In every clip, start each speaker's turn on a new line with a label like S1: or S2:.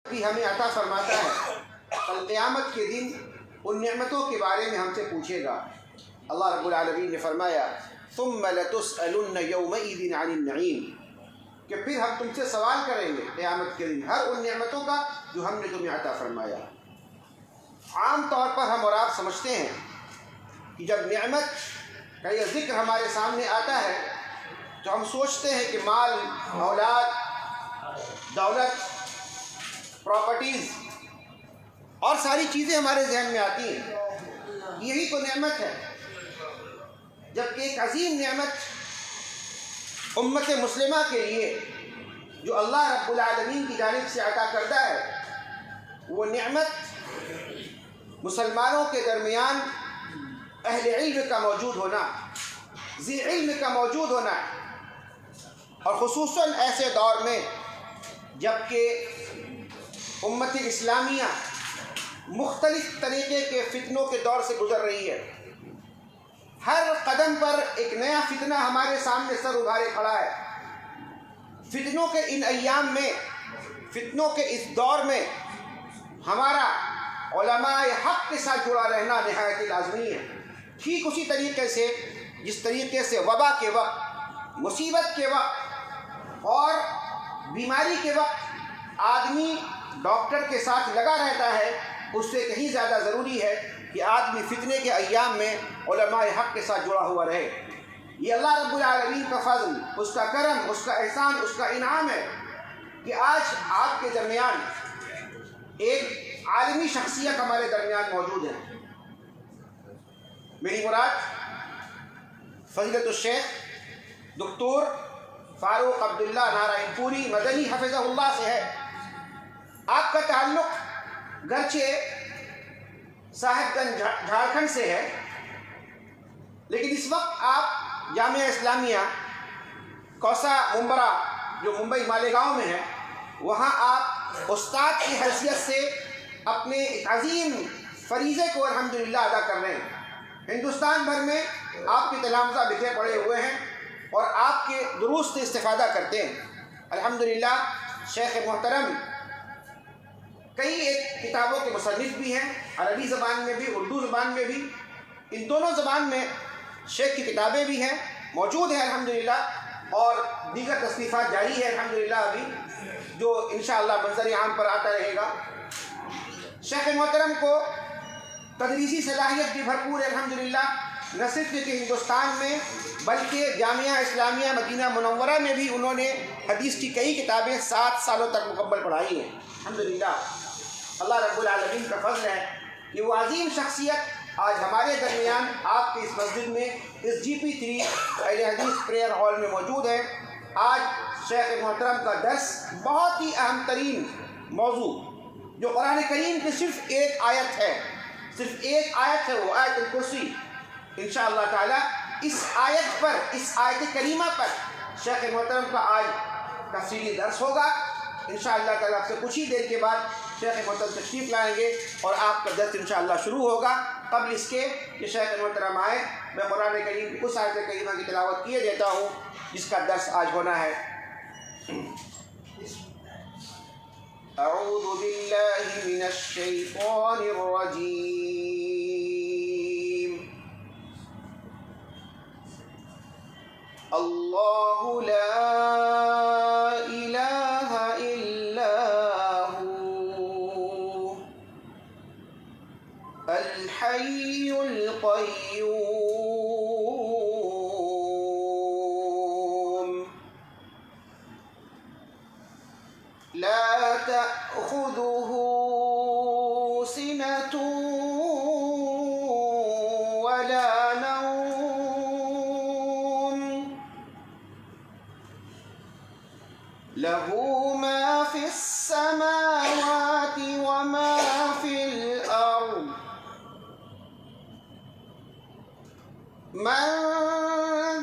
S1: بھی ہمیں عطا فرماتا ہے، کل قیامت کے دن ان نعمتوں کے بارے میں ہم سے پوچھے گا۔ اللہ رب العالمین نے فرمایا ثم لتسألن یومئذ عن النعیم، کہ پھر ہم تم سے سوال کریں گے قیامت کے دن ہر ان نعمتوں کا جو ہم نے تمہیں عطا فرمایا۔ عام طور پر ہم اور آپ سمجھتے ہیں کہ جب نعمت کا یہ ذکر ہمارے سامنے آتا ہے تو ہم سوچتے ہیں کہ مال، اولاد، دولت، پراپرٹیز اور ساری چیزیں ہمارے ذہن میں آتی ہیں، یہی تو نعمت ہے۔ جبکہ ایک عظیم نعمت امت مسلمہ کے لیے جو اللہ رب العالمین کی جانب سے عطا کردہ ہے، وہ نعمت مسلمانوں کے درمیان اہل علم کا موجود ہونا، ذی علم کا موجود ہونا، اور خصوصاً ایسے دور میں جبکہ امت اسلامیہ مختلف طریقے کے فتنوں کے دور سے گزر رہی ہے۔ ہر قدم پر ایک نیا فتنہ ہمارے سامنے سر ابھارے کھڑا ہے۔ فتنوں کے ان ایام میں، فتنوں کے اس دور میں ہمارا علماء حق کے ساتھ جڑا رہنا نہایت لازمی ہے۔ ٹھیک اسی طریقے سے جس طریقے سے وبا کے وقت، مصیبت کے وقت اور بیماری کے وقت آدمی ڈاکٹر کے ساتھ لگا رہتا ہے، اس سے کہیں زیادہ ضروری ہے کہ آدمی فتنے کے ایام میں علماء حق کے ساتھ جڑا ہوا رہے۔ یہ اللہ رب العالمین کا فضل، اس کا کرم، اس کا احسان، اس کا انعام ہے کہ آج آپ کے درمیان ایک عالمی شخصیت ہمارے درمیان موجود ہے۔ میری مراد فضیلت الشیخ دکتور فاروق عبداللہ نارائن پوری مدنی حفظہ اللہ سے ہے۔ آپ کا تعلق گرچہ صاحب گنج جھارکھنڈ سے ہے، لیکن اس وقت آپ جامعہ اسلامیہ کوسا ممبرا جو ممبئی مالیگاؤں میں ہے، وہاں آپ استاد کی حیثیت سے اپنے ایک عظیم فریضے کو الحمدللہ ادا کر رہے ہیں۔ ہندوستان بھر میں آپ کے تلامذہ بکھرے پڑے ہوئے ہیں اور آپ کے دروس سے استفادہ کرتے ہیں۔ الحمدللہ شیخ محترم کئی ایک کتابوں کے مصنف بھی ہیں، عربی زبان میں بھی، اردو زبان میں بھی، ان دونوں زبان میں شیخ کی کتابیں بھی ہیں، موجود ہیں الحمدللہ، اور دیگر تصنیفات جاری ہے الحمدللہ ابھی، جو انشاءاللہ منظر عام پر آتا رہے گا۔ شیخ محترم کو تدریسی صلاحیت بھی بھرپور ہے الحمدللہ، نہ صرف کہ ہندوستان میں بلکہ جامعہ اسلامیہ مدینہ منورہ میں بھی انہوں نے حدیث کی کئی کتابیں 7 سالوں تک مکمل پڑھائی ہیں الحمدللہ۔ اللہ رب العالمین کا فضل ہے کہ وہ عظیم شخصیت آج ہمارے درمیان آپ کے اس مسجد میں اس GP3 اہل حدیث پریئر ہال میں موجود ہے۔ آج شیخ محترم کا درس بہت ہی اہم ترین موضوع جو قرآن کریم کی صرف ایک آیت ہے، صرف ایک آیت ہے، وہ آیت الکرسی، انشاءاللہ تعالی اس آیت پر، اس آیت کریمہ پر شیخ محترم کا آج تفصیلی درس ہوگا۔ انشاءاللہ تعالی آپ سے کچھ ہی دیر کے بعد شیخ محترم تشریف لائیں گے اور آپ کا درس انشاءاللہ شروع ہوگا۔ قبل اس کے کہ شیخ محترم آئے، میں قرآن کریم کی اس آیت کریمہ کی تلاوت کیے دیتا ہوں جس کا درس آج ہونا ہے۔ اعوذ باللہ من الشیطان الرجیم، اللہ لا الہ الا ہو الحی القیوم لا تأخذه سنة ولا نوم له ما في السماوات وما في الأرض من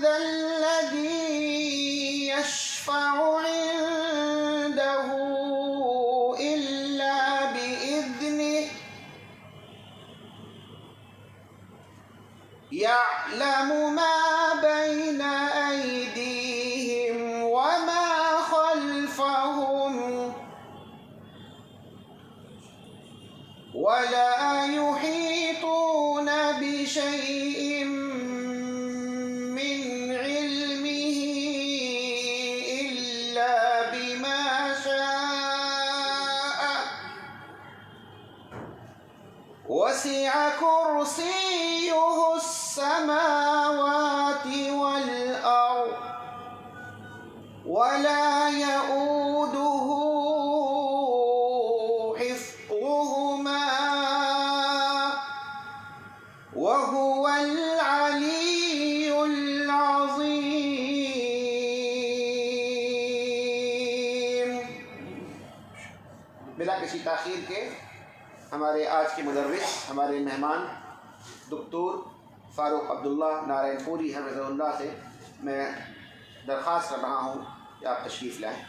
S1: ذا الذي يشفع عنده إلا بإذنه يعلم ما بين أيديهم وما خلفهم ولا يحيطون بشيء من علمه إلا بما شاء وسع كرسيه السماوات والأرض ولا يؤوده حفظهما وهو العلي العظيم. بلا کسی تاخیر کے ہمارے آج کے مدرس، ہمارے مہمان دکتور فاروق عبداللہ نارائن پوری حفظہ اللہ سے میں درخواست کر رہا ہوں کہ آپ تشریف لائیں.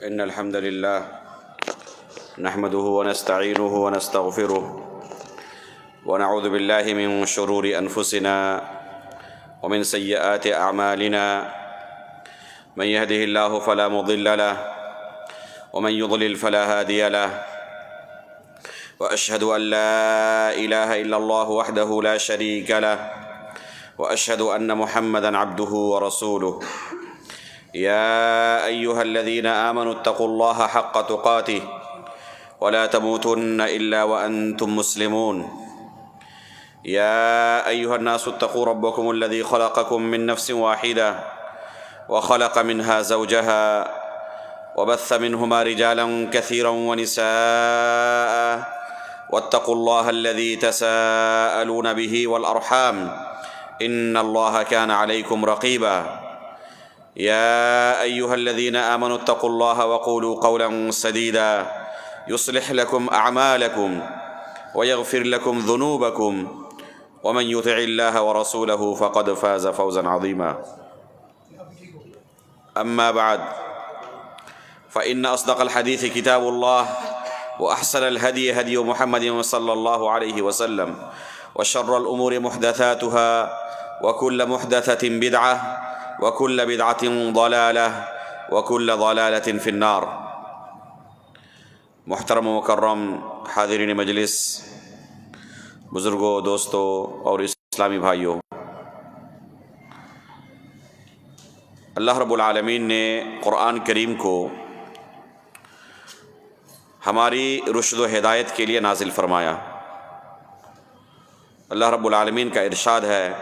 S2: إن الحمد لله نحمده ونستعينه ونستغفره ونعوذ بالله من شرور أنفسنا ومن سيئات أعمالنا من يهده الله فلا مضل له ومن يضلل فلا هادي له وأشهد أن لا إله إلا الله وحده لا شريك له وأشهد أن محمدًا عبده ورسوله. يا أيها الذين آمنوا اتقوا الله حق تقاته ولا تموتن إلا وأنتم مسلمون. يا أيها الناس اتقوا ربكم الذي خلقكم من نفس واحدة وخلق منها زوجها وبث منهما رجالا كثيرا ونساء واتقوا الله الذي تساءلون به والأرحام إن الله كان عليكم رقيبا. يا أيها الذين آمنوا اتقوا الله وقولوا قولا سديدا يصلح لكم أعمالكم ويغفر لكم ذنوبكم ومن يطع الله ورسوله فقد فاز فوزا عظيما. أما بعد فإن أصدق الحديث كتاب الله وأحسن الهدي هدي محمد صلى الله عليه وسلم وشر الأمور محدثاتها وكل محدثة بدعة وكل بدعة ضلالة وكل ضلالة في النار. محترم و مکرم حاضرین مجلس، بزرگوں، دوستوں اور اسلامی بھائیوں، اللہ رب العالمین نے قرآن کریم کو ہماری رشد و ہدایت کے لیے نازل فرمایا. اللہ رب العالمین کا ارشاد ہے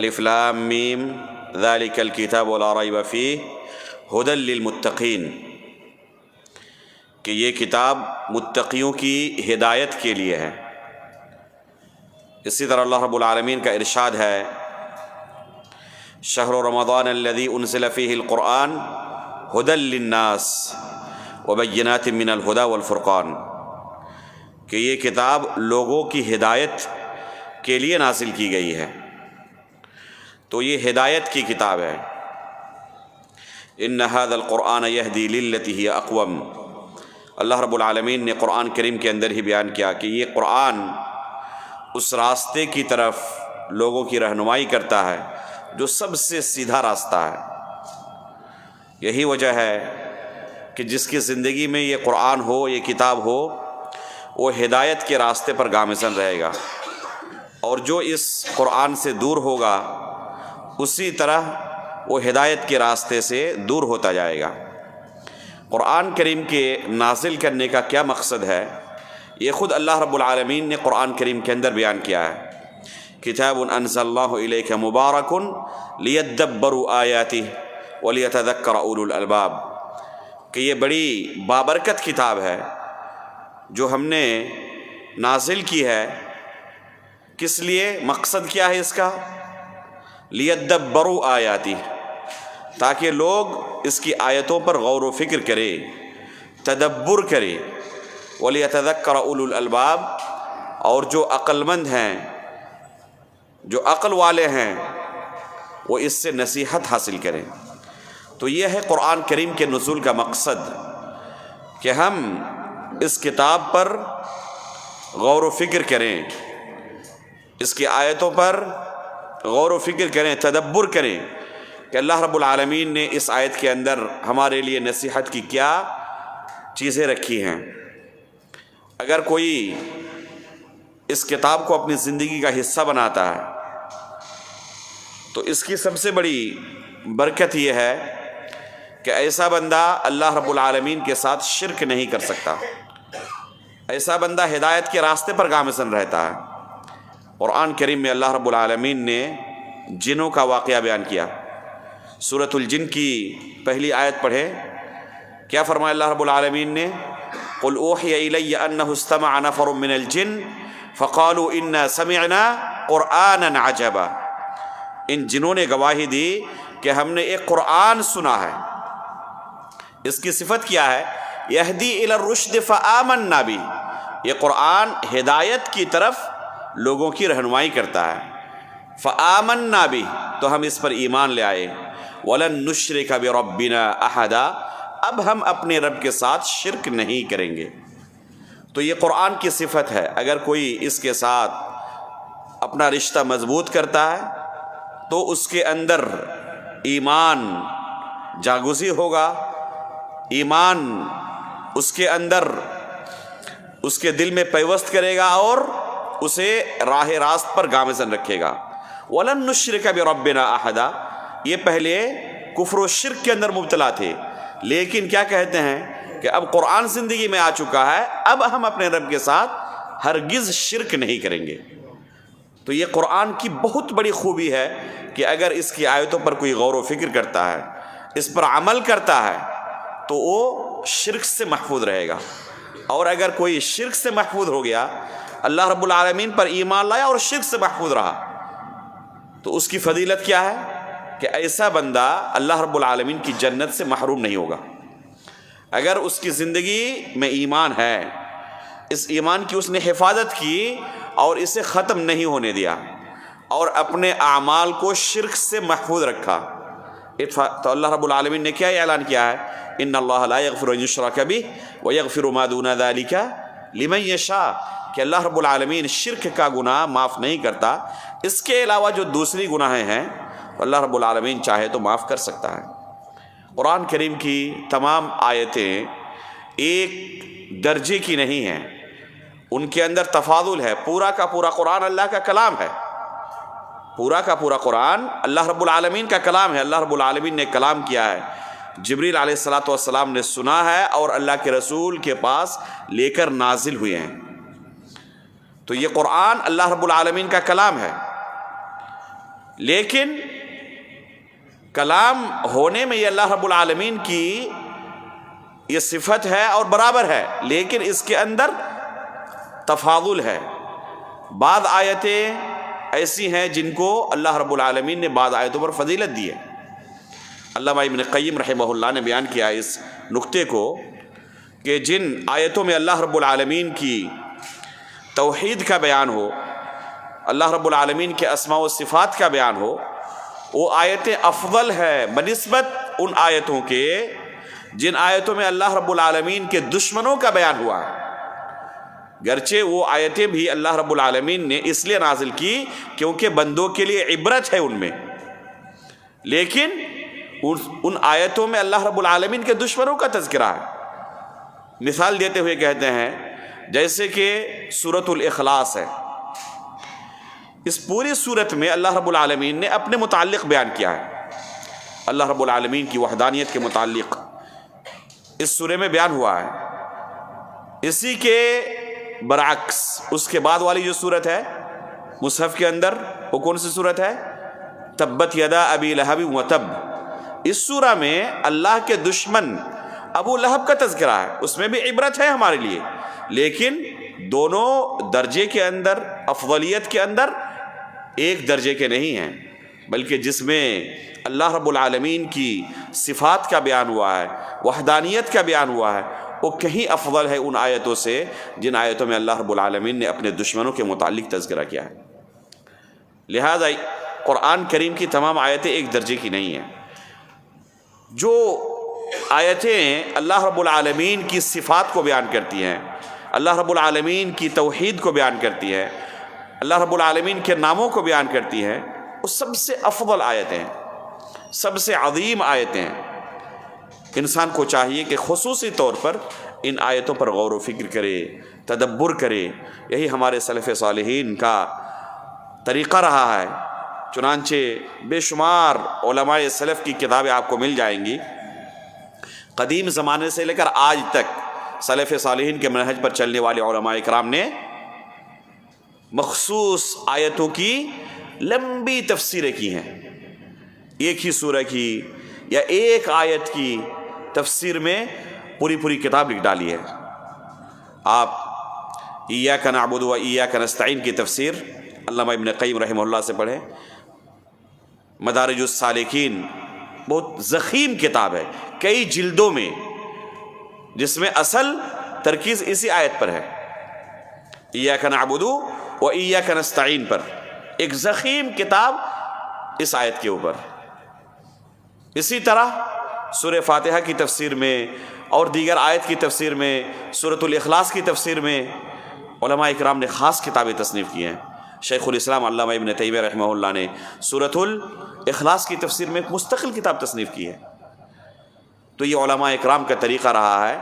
S2: الف لام میم ذالک الکتاب لا ریب فیہ ھدی للمتقین، کہ یہ کتاب متقیوں کی ہدایت کے لیے ہے. اسی طرح اللہ رب العالمین کا ارشاد ہے شہر رمضان الذی انزل فیہ القرآن ھدی للناس وبینات من الھدی والفرقان، کہ یہ کتاب لوگوں کی ہدایت کے لیے نازل کی گئی ہے. تو یہ ہدایت کی کتاب ہے. ان ھذا القرآن یہدی للتی ہی اقوم. اللہ رب العالمین نے قرآن کریم کے اندر ہی بیان کیا کہ یہ قرآن اس راستے کی طرف لوگوں کی رہنمائی کرتا ہے، جو سب سے سیدھا راستہ ہے۔ یہی وجہ ہے کہ جس کی زندگی میں یہ قرآن ہو، یہ کتاب ہو، وہ ہدایت کے راستے پر گامزن رہے گا، اور جو اس قرآن سے دور ہوگا اسی طرح وہ ہدایت کے راستے سے دور ہوتا جائے گا۔ قرآن کریم کے نازل کرنے کا کیا مقصد ہے، یہ خود اللہ رب العالمین نے قرآن کریم کے اندر بیان کیا ہے۔ کتاب انزلناہ الیک مبارک لیدبروا آیاتہ ولیتذکر اولو الالباب، کہ یہ بڑی بابرکت کتاب ہے جو ہم نے نازل کی ہے۔ کس لیے؟ مقصد کیا ہے اس کا؟ لیدبروا آیاتہ، تاکہ لوگ اس کی آیتوں پر غور و فکر کرے، تدبر کرے۔ ولیتذکر اولو الالباب، اور جو عقل مند ہیں، جو عقل والے ہیں، وہ اس سے نصیحت حاصل کریں۔ تو یہ ہے قرآن کریم کے نزول کا مقصد، کہ ہم اس کتاب پر غور و فکر کریں، اس کی آیتوں پر غور و فکر کریں، تدبر کریں کہ اللہ رب العالمین نے اس آیت کے اندر ہمارے لیے نصیحت کی کیا چیزیں رکھی ہیں۔ اگر کوئی اس کتاب کو اپنی زندگی کا حصہ بناتا ہے تو اس کی سب سے بڑی برکت یہ ہے کہ ایسا بندہ اللہ رب العالمین کے ساتھ شرک نہیں کر سکتا، ایسا بندہ ہدایت کے راستے پر گامزن رہتا ہے۔ قرآن کریم میں اللہ رب العالمین نے جنوں کا واقعہ بیان کیا۔ سورۃ الجن کی پہلی آیت پڑھیں، کیا فرمایا اللہ رب العالمین نے؟ قل اوحی الی انہ استمع نفر من الجن فقالوا انا سمعنا قرآنا عجبا۔ ان جنوں نے گواہی دی کہ ہم نے ایک قرآن سنا ہے۔ اس کی صفت کیا ہے؟ یہدی الی الرشد فآمنا بہ، یہ قرآن ہدایت کی طرف لوگوں کی رہنمائی کرتا ہے۔ فآمنا بہ، تو ہم اس پر ایمان لے آئے۔ ولن نشرک بربنا احدا، اب ہم اپنے رب کے ساتھ شرک نہیں کریں گے۔ تو یہ قرآن کی صفت ہے۔ اگر کوئی اس کے ساتھ اپنا رشتہ مضبوط کرتا ہے تو اس کے اندر ایمان جاگزی ہوگا، ایمان اس کے اندر، اس کے دل میں پیوست کرے گا اور اسے راہ راست پر گامزن رکھے گا۔ وَلَن نُشْرِكَ بِرَبِّنَا أَحَدًا، یہ پہلے کفر و شرک کے اندر مبتلا تھے، لیکن کیا کہتے ہیں کہ اب قرآن زندگی میں آ چکا ہے، اب ہم اپنے رب کے ساتھ ہرگز شرک نہیں کریں گے۔ تو یہ قرآن کی بہت بڑی خوبی ہے کہ اگر اس کی آیتوں پر کوئی غور و فکر کرتا ہے، اس پر عمل کرتا ہے، تو وہ شرک سے محفوظ رہے گا۔ اور اگر کوئی شرک سے محفوظ ہو گیا، اللہ رب العالمین پر ایمان لایا اور شرک سے محفوظ رہا، تو اس کی فضیلت کیا ہے کہ ایسا بندہ اللہ رب العالمین کی جنت سے محروم نہیں ہوگا۔ اگر اس کی زندگی میں ایمان ہے، اس ایمان کی اس نے حفاظت کی اور اسے ختم نہیں ہونے دیا اور اپنے اعمال کو شرک سے محفوظ رکھا، تو اللہ رب العالمین نے کیا اعلان کیا ہے؟ ان اللہ لا یغفر ان یشرک بہ ویغفر ما دون ذلک لمن یشاء، کہ اللہ رب العالمین شرک کا گناہ معاف نہیں کرتا، اس کے علاوہ جو دوسری گناہیں ہیں اللہ رب العالمین چاہے تو معاف کر سکتا ہے۔ قرآن کریم کی تمام آیتیں ایک درجے کی نہیں ہیں، ان کے اندر تفاضل ہے۔ پورا کا پورا قرآن اللہ کا کلام ہے، پورا کا پورا قرآن اللہ رب العالمین کا کلام ہے۔ اللہ رب العالمین نے کلام کیا ہے، جبریل علیہ الصلاۃ والسلام نے سنا ہے اور اللہ کے رسول کے پاس لے کر نازل ہوئے ہیں۔ تو یہ قرآن اللہ رب العالمین کا کلام ہے، لیکن کلام ہونے میں یہ اللہ رب العالمین کی یہ صفت ہے اور برابر ہے، لیکن اس کے اندر تفاضل ہے۔ بعض آیتیں ایسی ہیں جن کو اللہ رب العالمین نے بعض آیتوں پر فضیلت دی ہے۔ علامہ ابن قیم رحمہ اللہ نے بیان کیا اس نقطے کو کہ جن آیتوں میں اللہ رب العالمین کی توحید کا بیان ہو، اللہ رب العالمین کے اسماء و صفات کا بیان ہو، وہ آیتیں افضل ہے بنسبت ان آیتوں کے جن آیتوں میں اللہ رب العالمین کے دشمنوں کا بیان ہوا ہے، گرچہ وہ آیتیں بھی اللہ رب العالمین نے اس لیے نازل کی کیونکہ بندوں کے لیے عبرت ہے ان میں، لیکن ان آیتوں میں اللہ رب العالمین کے دشمنوں کا تذکرہ ہے۔ مثال دیتے ہوئے کہتے ہیں جیسے کہ سورۃ الاخلاص ہے، اس پوری صورت میں اللہ رب العالمین نے اپنے متعلق بیان کیا ہے، اللہ رب العالمین کی وحدانیت کے متعلق اس سورے میں بیان ہوا ہے۔ اسی کے برعکس اس کے بعد والی جو صورت ہے مصحف کے اندر، وہ کون سی صورت ہے؟ تبت یدا ابی لہب وتب۔ اس سورہ میں اللہ کے دشمن ابو لہب کا تذکرہ ہے، اس میں بھی عبرت ہے ہمارے لیے، لیکن دونوں درجے کے اندر، افضلیت کے اندر ایک درجے کے نہیں ہیں، بلکہ جس میں اللہ رب العالمین کی صفات کا بیان ہوا ہے، وحدانیت کا بیان ہوا ہے، وہ کہیں افضل ہے ان آیتوں سے جن آیتوں میں اللہ رب العالمین نے اپنے دشمنوں کے متعلق تذکرہ کیا ہے۔ لہذا قرآن کریم کی تمام آیتیں ایک درجے کی نہیں ہیں۔ جو آیتیں اللہ رب العالمین کی صفات کو بیان کرتی ہیں، اللہ رب العالمین کی توحید کو بیان کرتی ہے، اللہ رب العالمین کے ناموں کو بیان کرتی ہیں، وہ سب سے افضل آیتیں ہیں، سب سے عظیم آیتیں ہیں۔ انسان کو چاہیے کہ خصوصی طور پر ان آیتوں پر غور و فکر کرے، تدبر کرے۔ یہی ہمارے سلف صالحین کا طریقہ رہا ہے، چنانچہ بے شمار علماء سلف کی کتابیں آپ کو مل جائیں گی، قدیم زمانے سے لے کر آج تک سلف صالحین کے منہج پر چلنے والے علماء اکرام نے مخصوص آیتوں کی لمبی تفسیریں کی ہیں۔ ایک ہی سورہ کی یا ایک آیت کی تفسیر میں پوری کتاب لکھ ڈالی ہے۔ آپ ایاک نعبد و ایاک نستعین کی تفسیر علامہ ابن قیم رحمہ اللہ سے پڑھیں۔ مدارج السالکین بہت ضخیم کتاب ہے، کئی جلدوں میں، جس میں اصل ترکیز اسی آیت پر ہے، ایاک نعبد و ایاک نستعین پر، ایک ضخیم کتاب اس آیت کے اوپر۔ اسی طرح سورہ فاتحہ کی تفسیر میں اور دیگر آیت کی تفسیر میں، سورۃ الاخلاص کی تفسیر میں علماء اکرام نے خاص کتابیں تصنیف کی ہیں۔ شیخ الاسلام علامہ ابن تیمیہ رحمہ اللہ نے سورۃ الاخلاص کی تفسیر میں ایک مستقل کتاب تصنیف کی ہے۔ تو یہ علماء اکرام کا طریقہ رہا ہے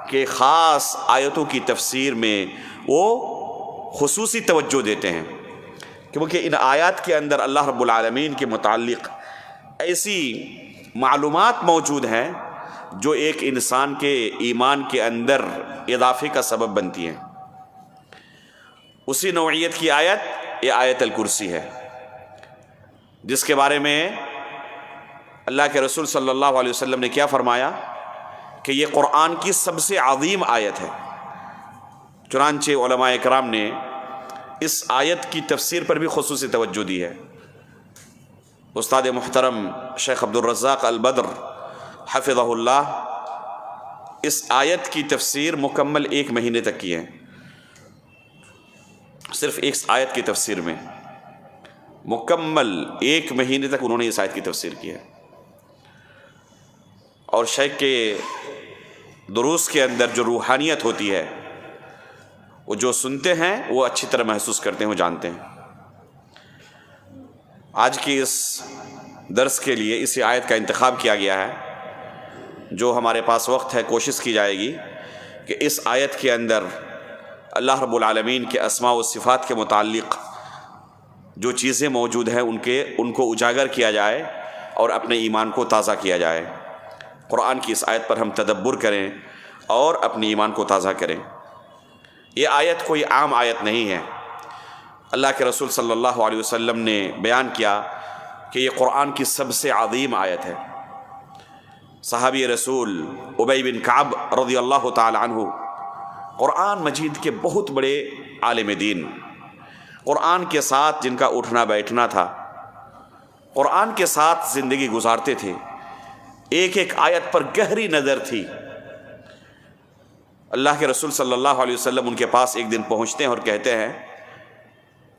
S2: کہ خاص آیتوں کی تفسیر میں وہ خصوصی توجہ دیتے ہیں، کیونکہ ان آیات کے اندر اللہ رب العالمین کے متعلق ایسی معلومات موجود ہیں جو ایک انسان کے ایمان کے اندر اضافے کا سبب بنتی ہیں۔ اسی نوعیت کی آیت یہ آیت الکرسی ہے، جس کے بارے میں اللہ کے رسول صلی اللہ علیہ وسلم نے کیا فرمایا کہ یہ قرآن کی سب سے عظیم آیت ہے۔ چنانچہ علماء اکرام نے اس آیت کی تفسیر پر بھی خصوصی توجہ دی ہے۔ استاد محترم شیخ عبد الرزاق البدر حفظہ اللہ اس آیت کی تفسیر مکمل 1 مہینے تک کی ہے، صرف ایک آیت کی تفسیر میں مکمل 1 مہینے تک انہوں نے اس آیت کی تفسیر کی ہے۔ اور شیخ کے دروس کے اندر جو روحانیت ہوتی ہے، وہ جو سنتے ہیں وہ اچھی طرح محسوس کرتے ہیں، وہ جانتے ہیں۔ آج کی اس درس کے لیے اسی آیت کا انتخاب کیا گیا ہے۔ جو ہمارے پاس وقت ہے کوشش کی جائے گی کہ اس آیت کے اندر اللہ رب العالمین کے اسماء و صفات کے متعلق جو چیزیں موجود ہیں ان کو اجاگر کیا جائے اور اپنے ایمان کو تازہ کیا جائے۔ قرآن کی اس آیت پر ہم تدبر کریں اور اپنے ایمان کو تازہ کریں۔ یہ آیت کوئی عام آیت نہیں ہے۔ اللہ کے رسول صلی اللہ علیہ وسلم نے بیان کیا کہ یہ قرآن کی سب سے عظیم آیت ہے۔ صحابی رسول ابی بن کعب رضی اللہ تعالی عنہ قرآن مجید کے بہت بڑے عالم دین، قرآن کے ساتھ جن کا اٹھنا بیٹھنا تھا، قرآن کے ساتھ زندگی گزارتے تھے، ایک ایک آیت پر گہری نظر تھی۔ اللہ کے رسول صلی اللہ علیہ وسلم ان کے پاس ایک دن پہنچتے ہیں اور کہتے ہیں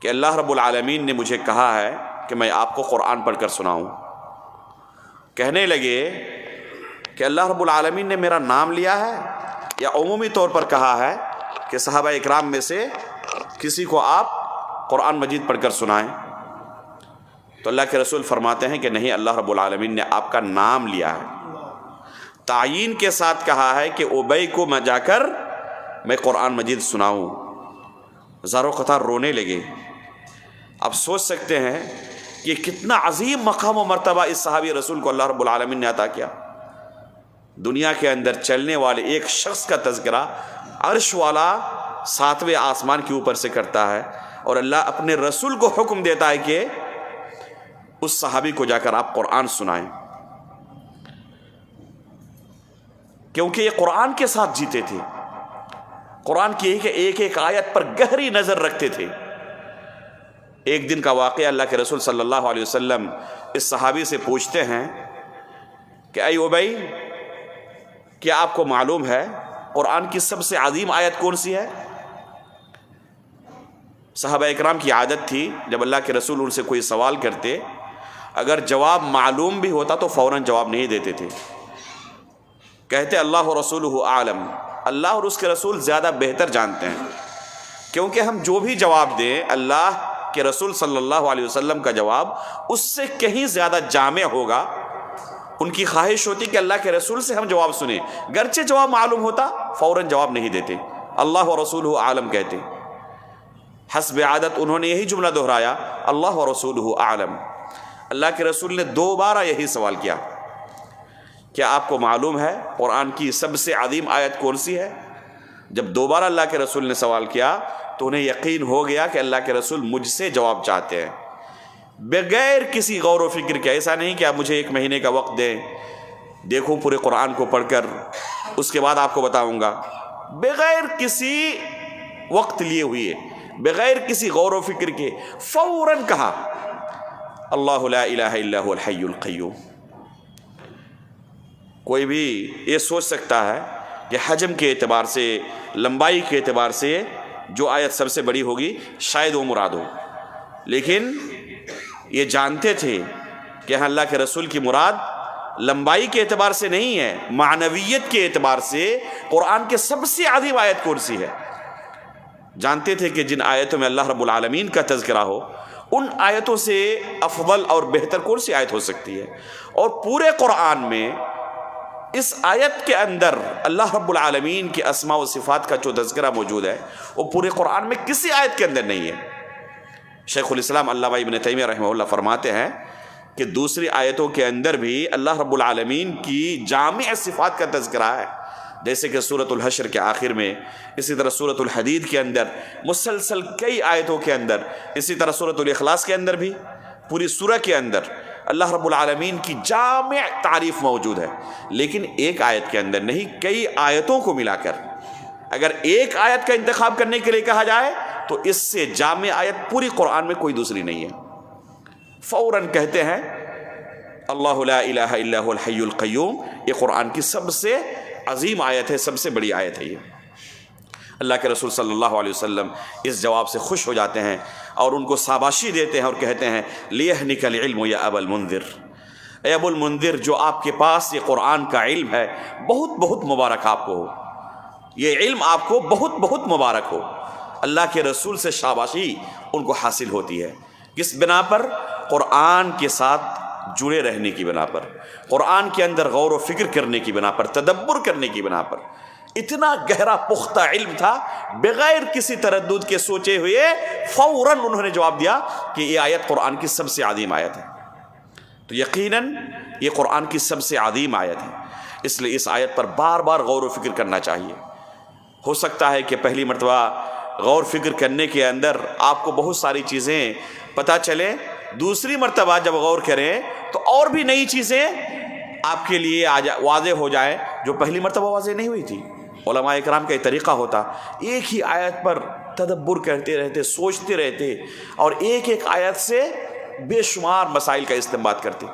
S2: کہ اللہ رب العالمین نے مجھے کہا ہے کہ میں آپ کو قرآن پڑھ کر سناؤں۔ کہنے لگے کہ اللہ رب العالمین نے میرا نام لیا ہے یا عمومی طور پر کہا ہے کہ صحابہ اکرام میں سے کسی کو آپ قرآن مجید پڑھ کر سنائیں، تو اللہ کے رسول فرماتے ہیں کہ نہیں، اللہ رب العالمین نے آپ کا نام لیا ہے، تعیین کے ساتھ کہا ہے کہ ابی کو میں جا کر میں قرآن مجید سناؤں۔ زارو قطار رونے لگے۔ آپ سوچ سکتے ہیں کہ کتنا عظیم مقام و مرتبہ اس صحابی رسول کو اللہ رب العالمین نے عطا کیا۔ دنیا کے اندر چلنے والے ایک شخص کا تذکرہ عرش والا 7ویں آسمان کے اوپر سے کرتا ہے، اور اللہ اپنے رسول کو حکم دیتا ہے کہ اس صحابی کو جا کر آپ قرآن سنائیں، کیونکہ یہ قرآن کے ساتھ جیتے تھے، قرآن کی ایک ایک آیت پر گہری نظر رکھتے تھے۔ ایک دن کا واقعہ، اللہ کے رسول صلی اللہ علیہ وسلم اس صحابی سے پوچھتے ہیں کہ اے ابی، کیا آپ کو معلوم ہے قرآن کی سب سے عظیم آیت کون سی ہے؟ صحابہ اکرام کی عادت تھی جب اللہ کے رسول ان سے کوئی سوال کرتے، اگر جواب معلوم بھی ہوتا تو فوراً جواب نہیں دیتے تھے، کہتے اللہ و رسولہ اعلم، اللہ اور اس کے رسول زیادہ بہتر جانتے ہیں، کیونکہ ہم جو بھی جواب دیں اللہ کے رسول صلی اللہ علیہ وسلم کا جواب اس سے کہیں زیادہ جامع ہوگا۔ ان کی خواہش ہوتی کہ اللہ کے رسول سے ہم جواب سنیں، گرچہ جواب معلوم ہوتا فوراً جواب نہیں دیتے، اللہ و رسولہ اعلم کہتے۔ حسب عادت انہوں نے یہی جملہ دہرایا، اللہ و رسولہ اعلم۔ اللہ کے رسول نے دوبارہ یہی سوال کیا، کیا آپ کو معلوم ہے قرآن کی سب سے عظیم آیت کون سی ہے؟ جب دوبارہ اللہ کے رسول نے سوال کیا تو انہیں یقین ہو گیا کہ اللہ کے رسول مجھ سے جواب چاہتے ہیں، بغیر کسی غور و فکر کے۔ ایسا نہیں کہ آپ مجھے 1 مہینے کا وقت دیں، دیکھوں پورے قرآن کو پڑھ کر اس کے بعد آپ کو بتاؤں گا، بغیر کسی وقت لیے ہوئے، بغیر کسی غور و فکر کے فوراً کہا اللہ لا الہ الا هو الحی القیوم۔ کوئی بھی یہ سوچ سکتا ہے کہ حجم کے اعتبار سے، لمبائی کے اعتبار سے جو آیت سب سے بڑی ہوگی شاید وہ مراد ہو، لیکن یہ جانتے تھے کہ اللہ کے رسول کی مراد لمبائی کے اعتبار سے نہیں ہے، معنویت کے اعتبار سے قرآن کے سب سے عظیم آیت کون سی ہے۔ جانتے تھے کہ جن آیتوں میں اللہ رب العالمین کا تذکرہ ہو، ان آیتوں سے افضل اور بہتر کون سی آیت ہو سکتی ہے، اور پورے قرآن میں اس آیت کے اندر اللہ رب العالمین کی اسماء و صفات کا جو تذکرہ موجود ہے وہ پورے قرآن میں کسی آیت کے اندر نہیں ہے۔ شیخ الاسلام علامہ ابن تیمیہ رحمہ اللہ فرماتے ہیں کہ دوسری آیتوں کے اندر بھی اللہ رب العالمین کی جامع صفات کا تذکرہ ہے، جیسے کہ سورۃ الحشر کے آخر میں، اسی طرح سورۃ الحدید کے اندر، مسلسل کئی آیتوں کے اندر، اسی طرح سورۃ الاخلاص کے اندر بھی، پوری سورہ کے اندر اللہ رب العالمین کی جامع تعریف موجود ہے، لیکن ایک آیت کے اندر نہیں، کئی آیتوں کو ملا کر۔ اگر ایک آیت کا انتخاب کرنے کے لیے کہا جائے تو اس سے جامع آیت پوری قرآن میں کوئی دوسری نہیں ہے۔ فوراً کہتے ہیں اللہ لا الہ الا هو الحی القیوم، یہ قرآن کی سب سے عظیم آیت ہے، سب سے بڑی آیت ہے یہ۔ اللہ کے رسول صلی اللہ علیہ وسلم اس جواب سے خوش ہو جاتے ہیں اور ان کو شاباشی دیتے ہیں اور کہتے ہیں لیہنک العلم یا ابا المنذر، اے ابو المنذر، جو آپ کے پاس یہ قرآن کا علم ہے بہت بہت مبارک آپ کو ہو، یہ علم آپ کو بہت بہت مبارک ہو۔ اللہ کے رسول سے شاباشی ان کو حاصل ہوتی ہے، کس بنا پر؟ قرآن کے ساتھ جڑے رہنے کی بنا پر، قرآن کے اندر غور و فکر کرنے کی بنا پر، تدبر کرنے کی بنا پر۔ اتنا گہرا پختہ علم تھا، بغیر کسی تردد کے سوچے ہوئے فوراً انہوں نے جواب دیا کہ یہ آیت قرآن کی سب سے عظیم آیت ہے۔ تو یقیناً یہ قرآن کی سب سے عظیم آیت ہے، اس لیے اس آیت پر بار بار غور و فکر کرنا چاہیے۔ ہو سکتا ہے کہ پہلی مرتبہ غور فکر کرنے کے اندر آپ کو بہت ساری چیزیں پتہ چلیں، دوسری مرتبہ جب غور کریں تو اور بھی نئی چیزیں آپ کے لیے واضح ہو جائیں جو پہلی مرتبہ واضح نہیں ہوئی تھی۔ علماء اکرام کا یہ طریقہ ہوتا، ایک ہی آیت پر تدبر کرتے رہتے، سوچتے رہتے، اور ایک ایک آیت سے بے شمار مسائل کا استنباط کرتے۔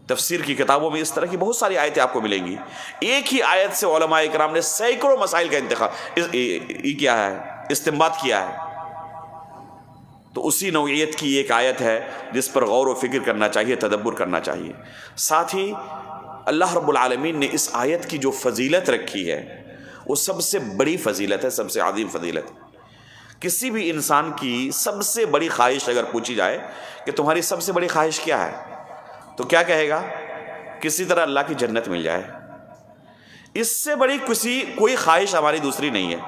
S2: تفسیر کی کتابوں میں اس طرح کی بہت ساری آیتیں آپ کو ملیں گی، ایک ہی آیت سے علماء اکرام نے سینکڑوں مسائل کا کیا ہے، استنباط کیا ہے۔ تو اسی نوعیت کی ایک آیت ہے جس پر غور و فکر کرنا چاہیے، تدبر کرنا چاہیے۔ ساتھ ہی اللہ رب العالمین نے اس آیت کی جو فضیلت رکھی ہے وہ سب سے بڑی فضیلت ہے، سب سے عظیم فضیلت ہے۔ کسی بھی انسان کی سب سے بڑی خواہش اگر پوچھی جائے کہ تمہاری سب سے بڑی خواہش کیا ہے، تو کیا کہے گا؟ کسی طرح اللہ کی جنت مل جائے۔ اس سے بڑی کوئی خواہش ہماری دوسری نہیں ہے۔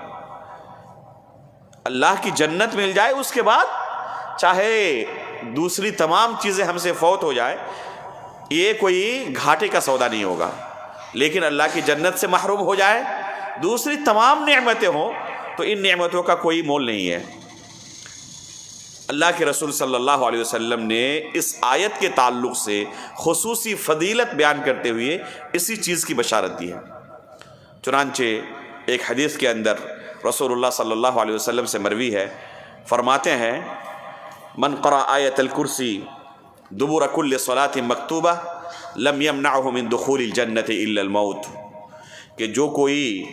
S2: اللہ کی جنت مل جائے، اس کے بعد چاہے دوسری تمام چیزیں ہم سے فوت ہو جائے، یہ کوئی گھاٹے کا سودا نہیں ہوگا۔ لیکن اللہ کی جنت سے محروم ہو جائے، دوسری تمام نعمتیں ہوں، تو ان نعمتوں کا کوئی مول نہیں ہے۔ اللہ کے رسول صلی اللہ علیہ وسلم نے اس آیت کے تعلق سے خصوصی فضیلت بیان کرتے ہوئے اسی چیز کی بشارت دی ہے۔ چنانچہ ایک حدیث کے اندر رسول اللہ صلی اللہ علیہ وسلم سے مروی ہے، فرماتے ہیں من قرأ آیت الکرسی دبر کل صلاۃ مکتوبہ لم یمنعہ من دخول الجنت الا الموت، کہ جو کوئی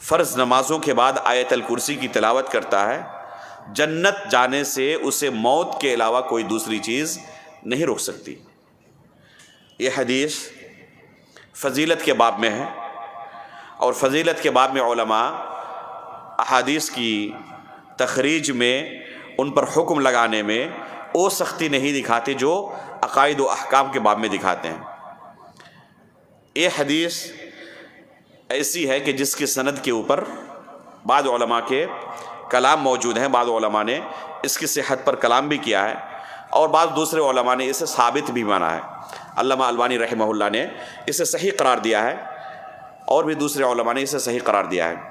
S2: فرض نمازوں کے بعد آیت الکرسی کی تلاوت کرتا ہے، جنت جانے سے اسے موت کے علاوہ کوئی دوسری چیز نہیں روک سکتی۔ یہ حدیث فضیلت کے باب میں ہے، اور فضیلت کے باب میں علماء احادیث کی تخریج میں ان پر حکم لگانے میں وہ سختی نہیں دکھاتے جو عقائد و احکام کے باب میں دکھاتے ہیں۔ یہ حدیث ایسی ہے کہ جس کی سند کے اوپر بعض علماء کے کلام موجود ہیں، بعض علماء نے اس کی صحت پر کلام بھی کیا ہے، اور بعض دوسرے علماء نے اسے ثابت بھی مانا ہے۔ علامہ البانی رحمہ اللہ نے اسے صحیح قرار دیا ہے، اور بھی دوسرے علماء نے اسے صحیح قرار دیا ہے۔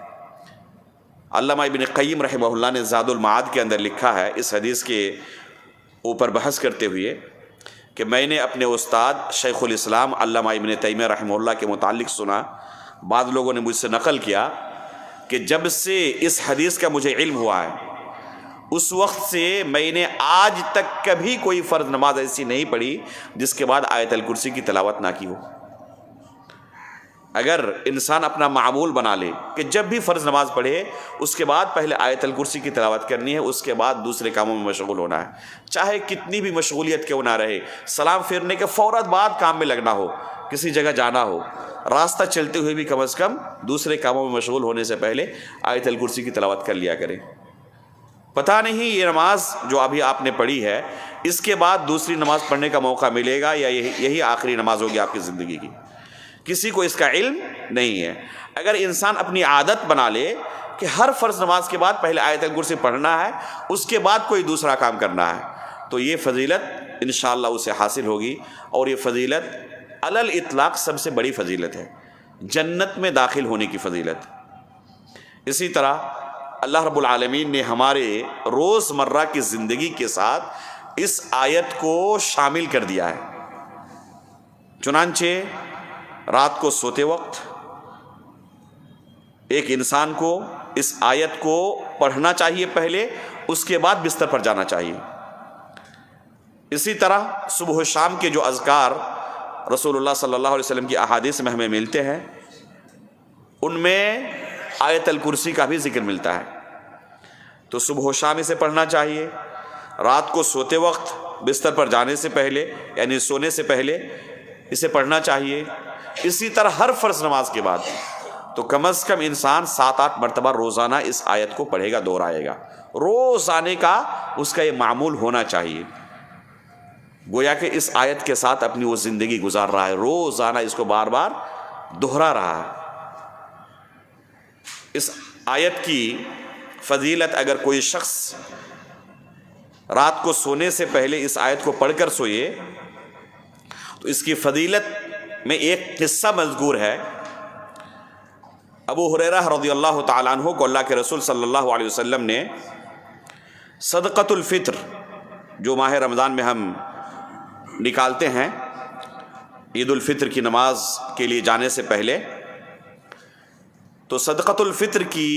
S2: علامہ ابن قیم رحمہ اللہ نے زاد المعاد کے اندر لکھا ہے اس حدیث کے اوپر بحث کرتے ہوئے کہ میں نے اپنے استاد شیخ الاسلام علامہ ابن تیمیہ رحمہ اللہ کے متعلق سنا، بعض لوگوں نے مجھ سے نقل کیا کہ جب سے اس حدیث کا مجھے علم ہوا ہے، اس وقت سے میں نے آج تک کبھی کوئی فرض نماز ایسی نہیں پڑھی جس کے بعد آیت الکرسی کی تلاوت نہ کی ہو۔ اگر انسان اپنا معمول بنا لے کہ جب بھی فرض نماز پڑھے اس کے بعد پہلے آیت الکرسی کی تلاوت کرنی ہے، اس کے بعد دوسرے کاموں میں مشغول ہونا ہے، چاہے کتنی بھی مشغولیت کیوں نہ رہے، سلام پھیرنے کے فوراً بعد کام میں لگنا ہو، کسی جگہ جانا ہو، راستہ چلتے ہوئے بھی کم از کم دوسرے کاموں میں مشغول ہونے سے پہلے آیت الکرسی کی تلاوت کر لیا کریں۔ پتہ نہیں یہ نماز جو ابھی آپ نے پڑھی ہے، اس کے بعد دوسری نماز پڑھنے کا موقع ملے گا یا یہی آخری نماز ہوگی آپ کی زندگی کی، کسی کو اس کا علم نہیں ہے۔ اگر انسان اپنی عادت بنا لے کہ ہر فرض نماز کے بعد پہلے آیت الکرسی پڑھنا ہے، اس کے بعد کوئی دوسرا کام کرنا ہے، تو یہ فضیلت انشاءاللہ اسے حاصل ہوگی، اور یہ فضیلت علی الاطلاق سب سے بڑی فضیلت ہے، جنت میں داخل ہونے کی فضیلت۔ اسی طرح اللہ رب العالمین نے ہمارے روز مرہ کی زندگی کے ساتھ اس آیت کو شامل کر دیا ہے۔ چنانچہ رات کو سوتے وقت ایک انسان کو اس آیت کو پڑھنا چاہیے پہلے، اس کے بعد بستر پر جانا چاہیے۔ اسی طرح صبح و شام کے جو اذکار رسول اللہ صلی اللہ علیہ وسلم کی احادیث میں ہمیں ملتے ہیں، ان میں آیت الکرسی کا بھی ذکر ملتا ہے، تو صبح و شام اسے پڑھنا چاہیے۔ رات کو سوتے وقت بستر پر جانے سے پہلے یعنی سونے سے پہلے اسے پڑھنا چاہیے۔ اسی طرح ہر فرض نماز کے بعد تو کم از کم انسان 7-8 مرتبہ روزانہ اس آیت کو پڑھے گا، دہرائے گا، روزانے کا اس کا یہ معمول ہونا چاہیے، گویا کہ اس آیت کے ساتھ اپنی وہ زندگی گزار رہا ہے، روزانہ اس کو بار بار دہرا رہا ہے۔ اس آیت کی فضیلت، اگر کوئی شخص رات کو سونے سے پہلے اس آیت کو پڑھ کر سوئے تو اس کی فضیلت میں ایک قصہ مذکور ہے۔ ابو ہریرہ رضی اللہ تعالیٰ عنہ کو اللہ کے رسول صلی اللہ علیہ وسلم نے صدقۃ الفطر، جو ماہ رمضان میں ہم نکالتے ہیں عید الفطر کی نماز کے لیے جانے سے پہلے، تو صدقۃ الفطر کی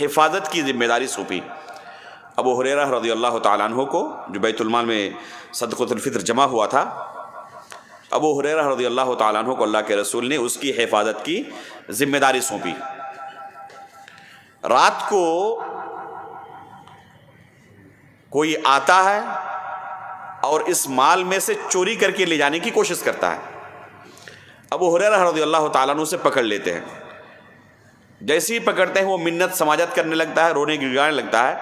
S2: حفاظت کی ذمہ داری سونپی ابو ہریرہ رضی اللہ تعالیٰ عنہ کو، جو بیت المال میں صدقۃ الفطر جمع ہوا تھا۔ ابو ہریرہ رضی اللہ تعالیٰ عنہ کو اللہ کے رسول نے اس کی حفاظت کی ذمہ داری سونپی۔ رات کو کوئی آتا ہے اور اس مال میں سے چوری کر کے لے جانے کی کوشش کرتا ہے، ابو ہریرہ رضی اللہ تعالیٰ عنہ اسے پکڑ لیتے ہیں، جیسے ہی پکڑتے ہیں وہ منت سماجت کرنے لگتا ہے، رونے گڑگڑانے لگتا ہے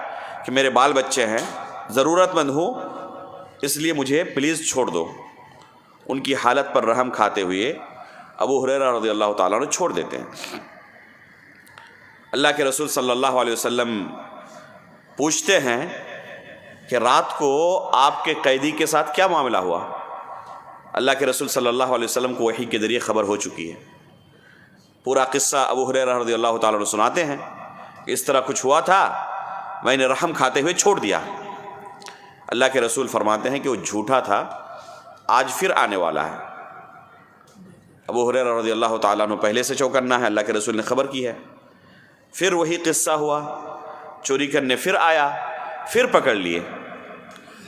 S2: کہ میرے بال بچے ہیں، ضرورت مند ہوں، اس لیے مجھے پلیز چھوڑ دو۔ ان کی حالت پر رحم کھاتے ہوئے ابو ہریرہ رضی اللہ تعالیٰ عنہ چھوڑ دیتے ہیں۔ اللہ کے رسول صلی اللہ علیہ وسلم پوچھتے ہیں کہ رات کو آپ کے قیدی کے ساتھ کیا معاملہ ہوا؟ اللہ کے رسول صلی اللہ علیہ وسلم کو وحی کے ذریعے خبر ہو چکی ہے۔ پورا قصہ ابو ہریرہ رضی اللہ تعالیٰ عنہ سناتے ہیں کہ اس طرح کچھ ہوا تھا، میں نے رحم کھاتے ہوئے چھوڑ دیا۔ اللہ کے رسول فرماتے ہیں کہ وہ جھوٹا تھا، آج پھر آنے والا ہے۔ ابو ہریرہ رضی اللہ تعالیٰ عنہ پہلے سے چوکنا ہے، اللہ کے رسول نے خبر کی ہے۔ پھر وہی قصہ ہوا، چوری کرنے پھر آیا، پھر پکڑ لیے،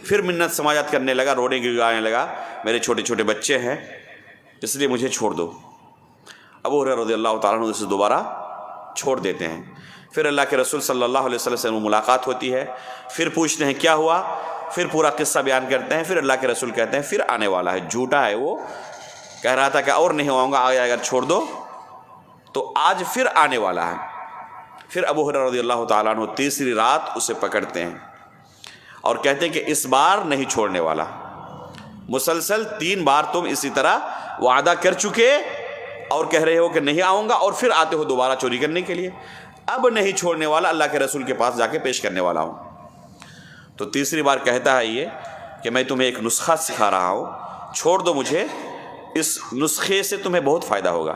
S2: پھر منت سماجت کرنے لگا، رونے گڑگڑانے لگا، میرے چھوٹے چھوٹے بچے ہیں اس لیے مجھے چھوڑ دو۔ ابو ہریرہ رضی اللہ تعالیٰ عنہ اسے دوبارہ چھوڑ دیتے ہیں۔ پھر اللہ کے رسول صلی اللہ علیہ وسلم سے ملاقات ہوتی ہے، پھر پوچھتے ہیں کیا ہوا، پھر پورا قصہ بیان کرتے ہیں۔ پھر اللہ کے رسول کہتے ہیں پھر آنے والا ہے، جھوٹا ہے وہ، کہہ رہا تھا کہ اور نہیں آؤں گا، آگے اگر چھوڑ دو تو آج پھر آنے والا ہے۔ پھر ابو ہریرہ رضی اللہ تعالیٰ عنہ تیسری رات اسے پکڑتے ہیں اور کہتے ہیں کہ اس بار نہیں چھوڑنے والا، مسلسل 3 بار تم اسی طرح وعدہ کر چکے اور کہہ رہے ہو کہ نہیں آؤں گا، اور پھر آتے ہو دوبارہ چوری کرنے کے لیے، اب نہیں چھوڑنے والا، اللہ کے رسول کے پاس جا کے پیش کرنے والا ہوں۔ تو تیسری بار کہتا ہے یہ کہ میں تمہیں ایک نسخہ سکھا رہا ہوں، چھوڑ دو مجھے، اس نسخے سے تمہیں بہت فائدہ ہوگا۔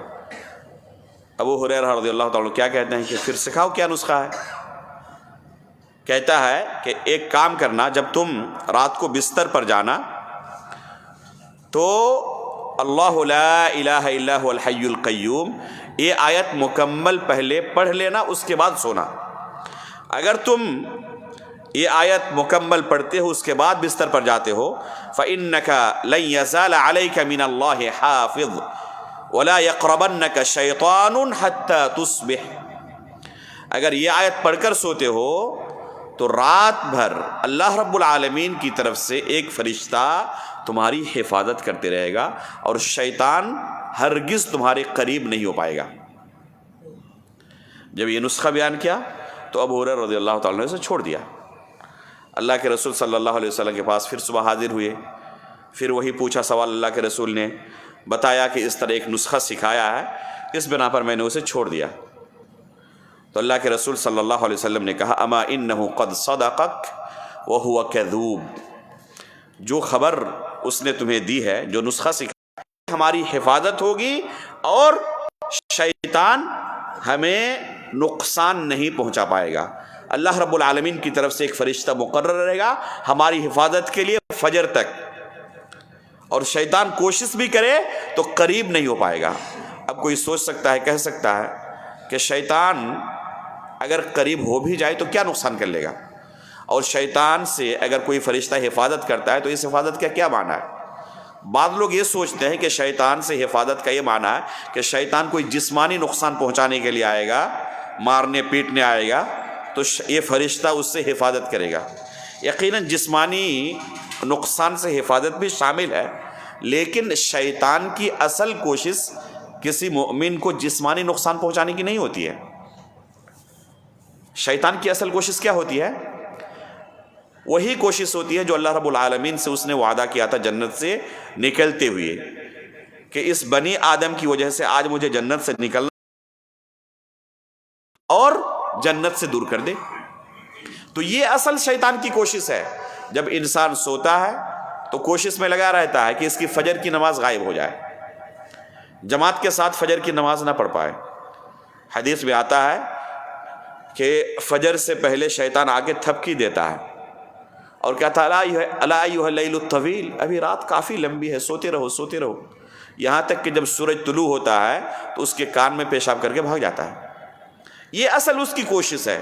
S2: ابو ہریرہ رضی اللہ تعالیٰ کیا کہتے ہیں کہ پھر سکھاؤ کیا نسخہ ہے؟ کہتا ہے کہ ایک کام کرنا، جب تم رات کو بستر پر جانا تو اللہ لا الہ الا هو الحی القیوم یہ آیت مکمل پہلے پڑھ لینا، اس کے بعد سونا۔ اگر تم یہ آیت مکمل پڑھتے ہو اس کے بعد بستر پر جاتے ہو فَإِنَّكَ لَن يَزَالَ عَلَيْكَ مِنَ اللَّهِ حَافِظٌ وَلَا يَقْرَبَنَّكَ شَيْطَانٌ حَتَّى تُصْبِحَ، اگر یہ آیت پڑھ کر سوتے ہو تو رات بھر اللہ رب العالمین کی طرف سے ایک فرشتہ تمہاری حفاظت کرتے رہے گا اور شیطان ہرگز تمہارے قریب نہیں ہو پائے گا۔ جب یہ نسخہ بیان کیا تو ابو ہریرہ رضی اللہ تعالیٰ نے اسے چھوڑ دیا۔ اللہ کے رسول صلی اللہ علیہ وسلم کے پاس پھر صبح حاضر ہوئے، پھر وہی پوچھا سوال، اللہ کے رسول نے بتایا کہ اس طرح ایک نسخہ سکھایا ہے، اس بنا پر میں نے اسے چھوڑ دیا۔ تو اللہ کے رسول صلی اللہ علیہ وسلم نے کہا اما انہ قد صدقک وہو کذوب، جو خبر اس نے تمہیں دی ہے، جو نسخہ سکھایا، ہماری حفاظت ہوگی اور شیطان ہمیں نقصان نہیں پہنچا پائے گا۔ اللہ رب العالمین کی طرف سے ایک فرشتہ مقرر رہے گا ہماری حفاظت کے لیے فجر تک، اور شیطان کوشش بھی کرے تو قریب نہیں ہو پائے گا۔ اب کوئی سوچ سکتا ہے، کہہ سکتا ہے کہ شیطان اگر قریب ہو بھی جائے تو کیا نقصان کر لے گا، اور شیطان سے اگر کوئی فرشتہ حفاظت کرتا ہے تو اس حفاظت کا کیا معنی ہے؟ بعض لوگ یہ سوچتے ہیں کہ شیطان سے حفاظت کا یہ معنی ہے کہ شیطان کوئی جسمانی نقصان پہنچانے کے لیے آئے گا، مارنے پیٹنے آئے گا تو یہ فرشتہ اس سے حفاظت کرے گا۔ یقیناً جسمانی نقصان سے حفاظت بھی شامل ہے، لیکن شیطان کی اصل کوشش کسی مومن کو جسمانی نقصان پہنچانے کی نہیں ہوتی ہے۔ شیطان کی اصل کوشش کیا ہوتی ہے؟ وہی کوشش ہوتی ہے جو اللہ رب العالمین سے اس نے وعدہ کیا تھا جنت سے نکلتے ہوئے، کہ اس بنی آدم کی وجہ سے آج مجھے جنت سے نکلنا اور جنت سے دور کر دے۔ تو یہ اصل شیطان کی کوشش ہے۔ جب انسان سوتا ہے تو کوشش میں لگا رہتا ہے کہ اس کی فجر کی نماز غائب ہو جائے، جماعت کے ساتھ فجر کی نماز نہ پڑھ پائے۔ حدیث میں آتا ہے کہ فجر سے پہلے شیطان آگے تھپکی دیتا ہے اور کہتا ہے الا ایھا اللیل الطویل، ابھی رات کافی لمبی ہے، سوتے رہو سوتے رہو، یہاں تک کہ جب سورج طلوع ہوتا ہے تو اس کے کان میں پیشاب کر کے بھاگ جاتا ہے۔ یہ اصل اس کی کوشش ہے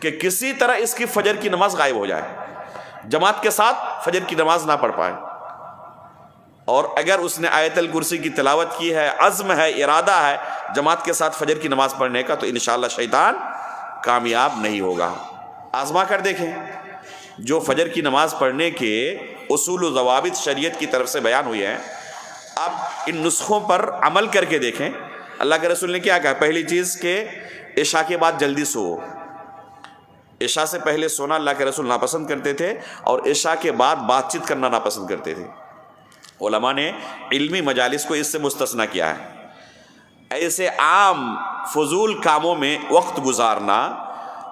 S2: کہ کسی طرح اس کی فجر کی نماز غائب ہو جائے، جماعت کے ساتھ فجر کی نماز نہ پڑھ پائے۔ اور اگر اس نے آیت الکرسی کی تلاوت کی ہے، عزم ہے، ارادہ ہے جماعت کے ساتھ فجر کی نماز پڑھنے کا، تو انشاءاللہ شیطان کامیاب نہیں ہوگا۔ آزما کر دیکھیں، جو فجر کی نماز پڑھنے کے اصول و ضوابط شریعت کی طرف سے بیان ہوئے ہیں، آپ ان نسخوں پر عمل کر کے دیکھیں۔ اللہ کے رسول نے کیا کہا؟ پہلی چیز کہ عشاء کے بعد جلدی سو. عشاء سے پہلے سونا اللہ کے رسول ناپسند کرتے تھے اور عشاء کے بعد بات چیت کرنا ناپسند کرتے تھے. علماء نے علمی مجالس کو اس سے مستثنیٰ کیا ہے. ایسے عام فضول کاموں میں وقت گزارنا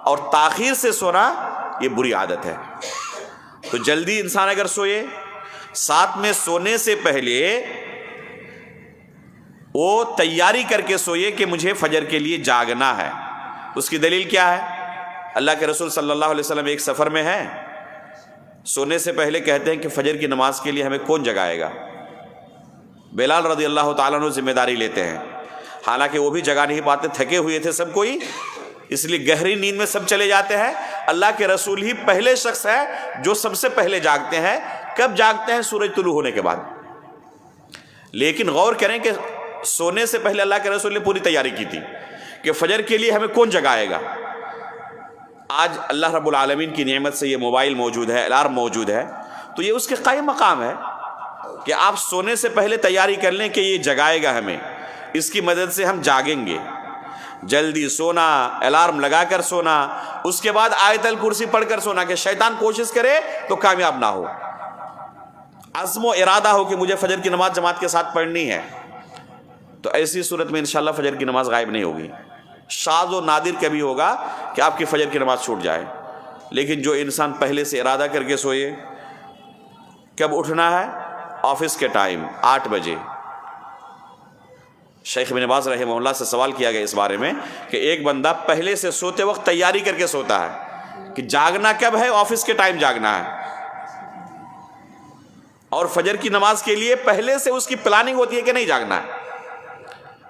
S2: اور تاخیر سے سونا یہ بری عادت ہے. تو جلدی انسان اگر سوئے، ساتھ میں سونے سے پہلے وہ تیاری کر کے سوئے کہ مجھے فجر کے لیے جاگنا ہے. اس کی دلیل کیا ہے؟ اللہ کے رسول صلی اللہ علیہ وسلم ایک سفر میں ہے، سونے سے پہلے کہتے ہیں کہ فجر کی نماز کے لیے ہمیں کون جگائے گا؟ بلال رضی اللہ تعالیٰ عنہ ذمہ داری لیتے ہیں. حالانکہ وہ بھی جگا نہیں پاتے، تھکے ہوئے تھے سب کوئی، اس لیے گہری نیند میں سب چلے جاتے ہیں. اللہ کے رسول ہی پہلے شخص ہے جو سب سے پہلے جاگتے ہیں. کب جاگتے ہیں؟ سورج طلوع ہونے کے بعد. لیکن غور کریں کہ سونے سے پہلے اللہ کے رسول نے پوری تیاری کی تھی کہ فجر کے لیے ہمیں کون جگائے گا. آج اللہ رب العالمین کی نعمت سے یہ موبائل موجود ہے، الارم موجود ہے، تو یہ اس کے قائم مقام ہے کہ آپ سونے سے پہلے تیاری کر لیں کہ یہ جگائے گا ہمیں، اس کی مدد سے ہم جاگیں گے. جلدی سونا، الارم لگا کر سونا، اس کے بعد آیت الکرسی پڑھ کر سونا کہ شیطان کوشش کرے تو کامیاب نہ ہو. عزم و ارادہ ہو کہ مجھے فجر کی نماز جماعت کے ساتھ پڑھنی ہے، تو ایسی صورت میں انشاءاللہ فجر کی نماز غائب نہیں ہوگی. شاذ و نادر کبھی ہوگا کہ آپ کی فجر کی نماز چھوٹ جائے. لیکن جو انسان پہلے سے ارادہ کر کے سوئے، کب اٹھنا ہے؟ آفس کے ٹائم 8 بجے. شیخ ابن باز رحمہ اللہ سے سوال کیا گیا اس بارے میں کہ ایک بندہ پہلے سے سوتے وقت تیاری کر کے سوتا ہے کہ جاگنا کب ہے؟ آفس کے ٹائم جاگنا ہے، اور فجر کی نماز کے لیے پہلے سے اس کی پلاننگ ہوتی ہے کہ نہیں جاگنا ہے،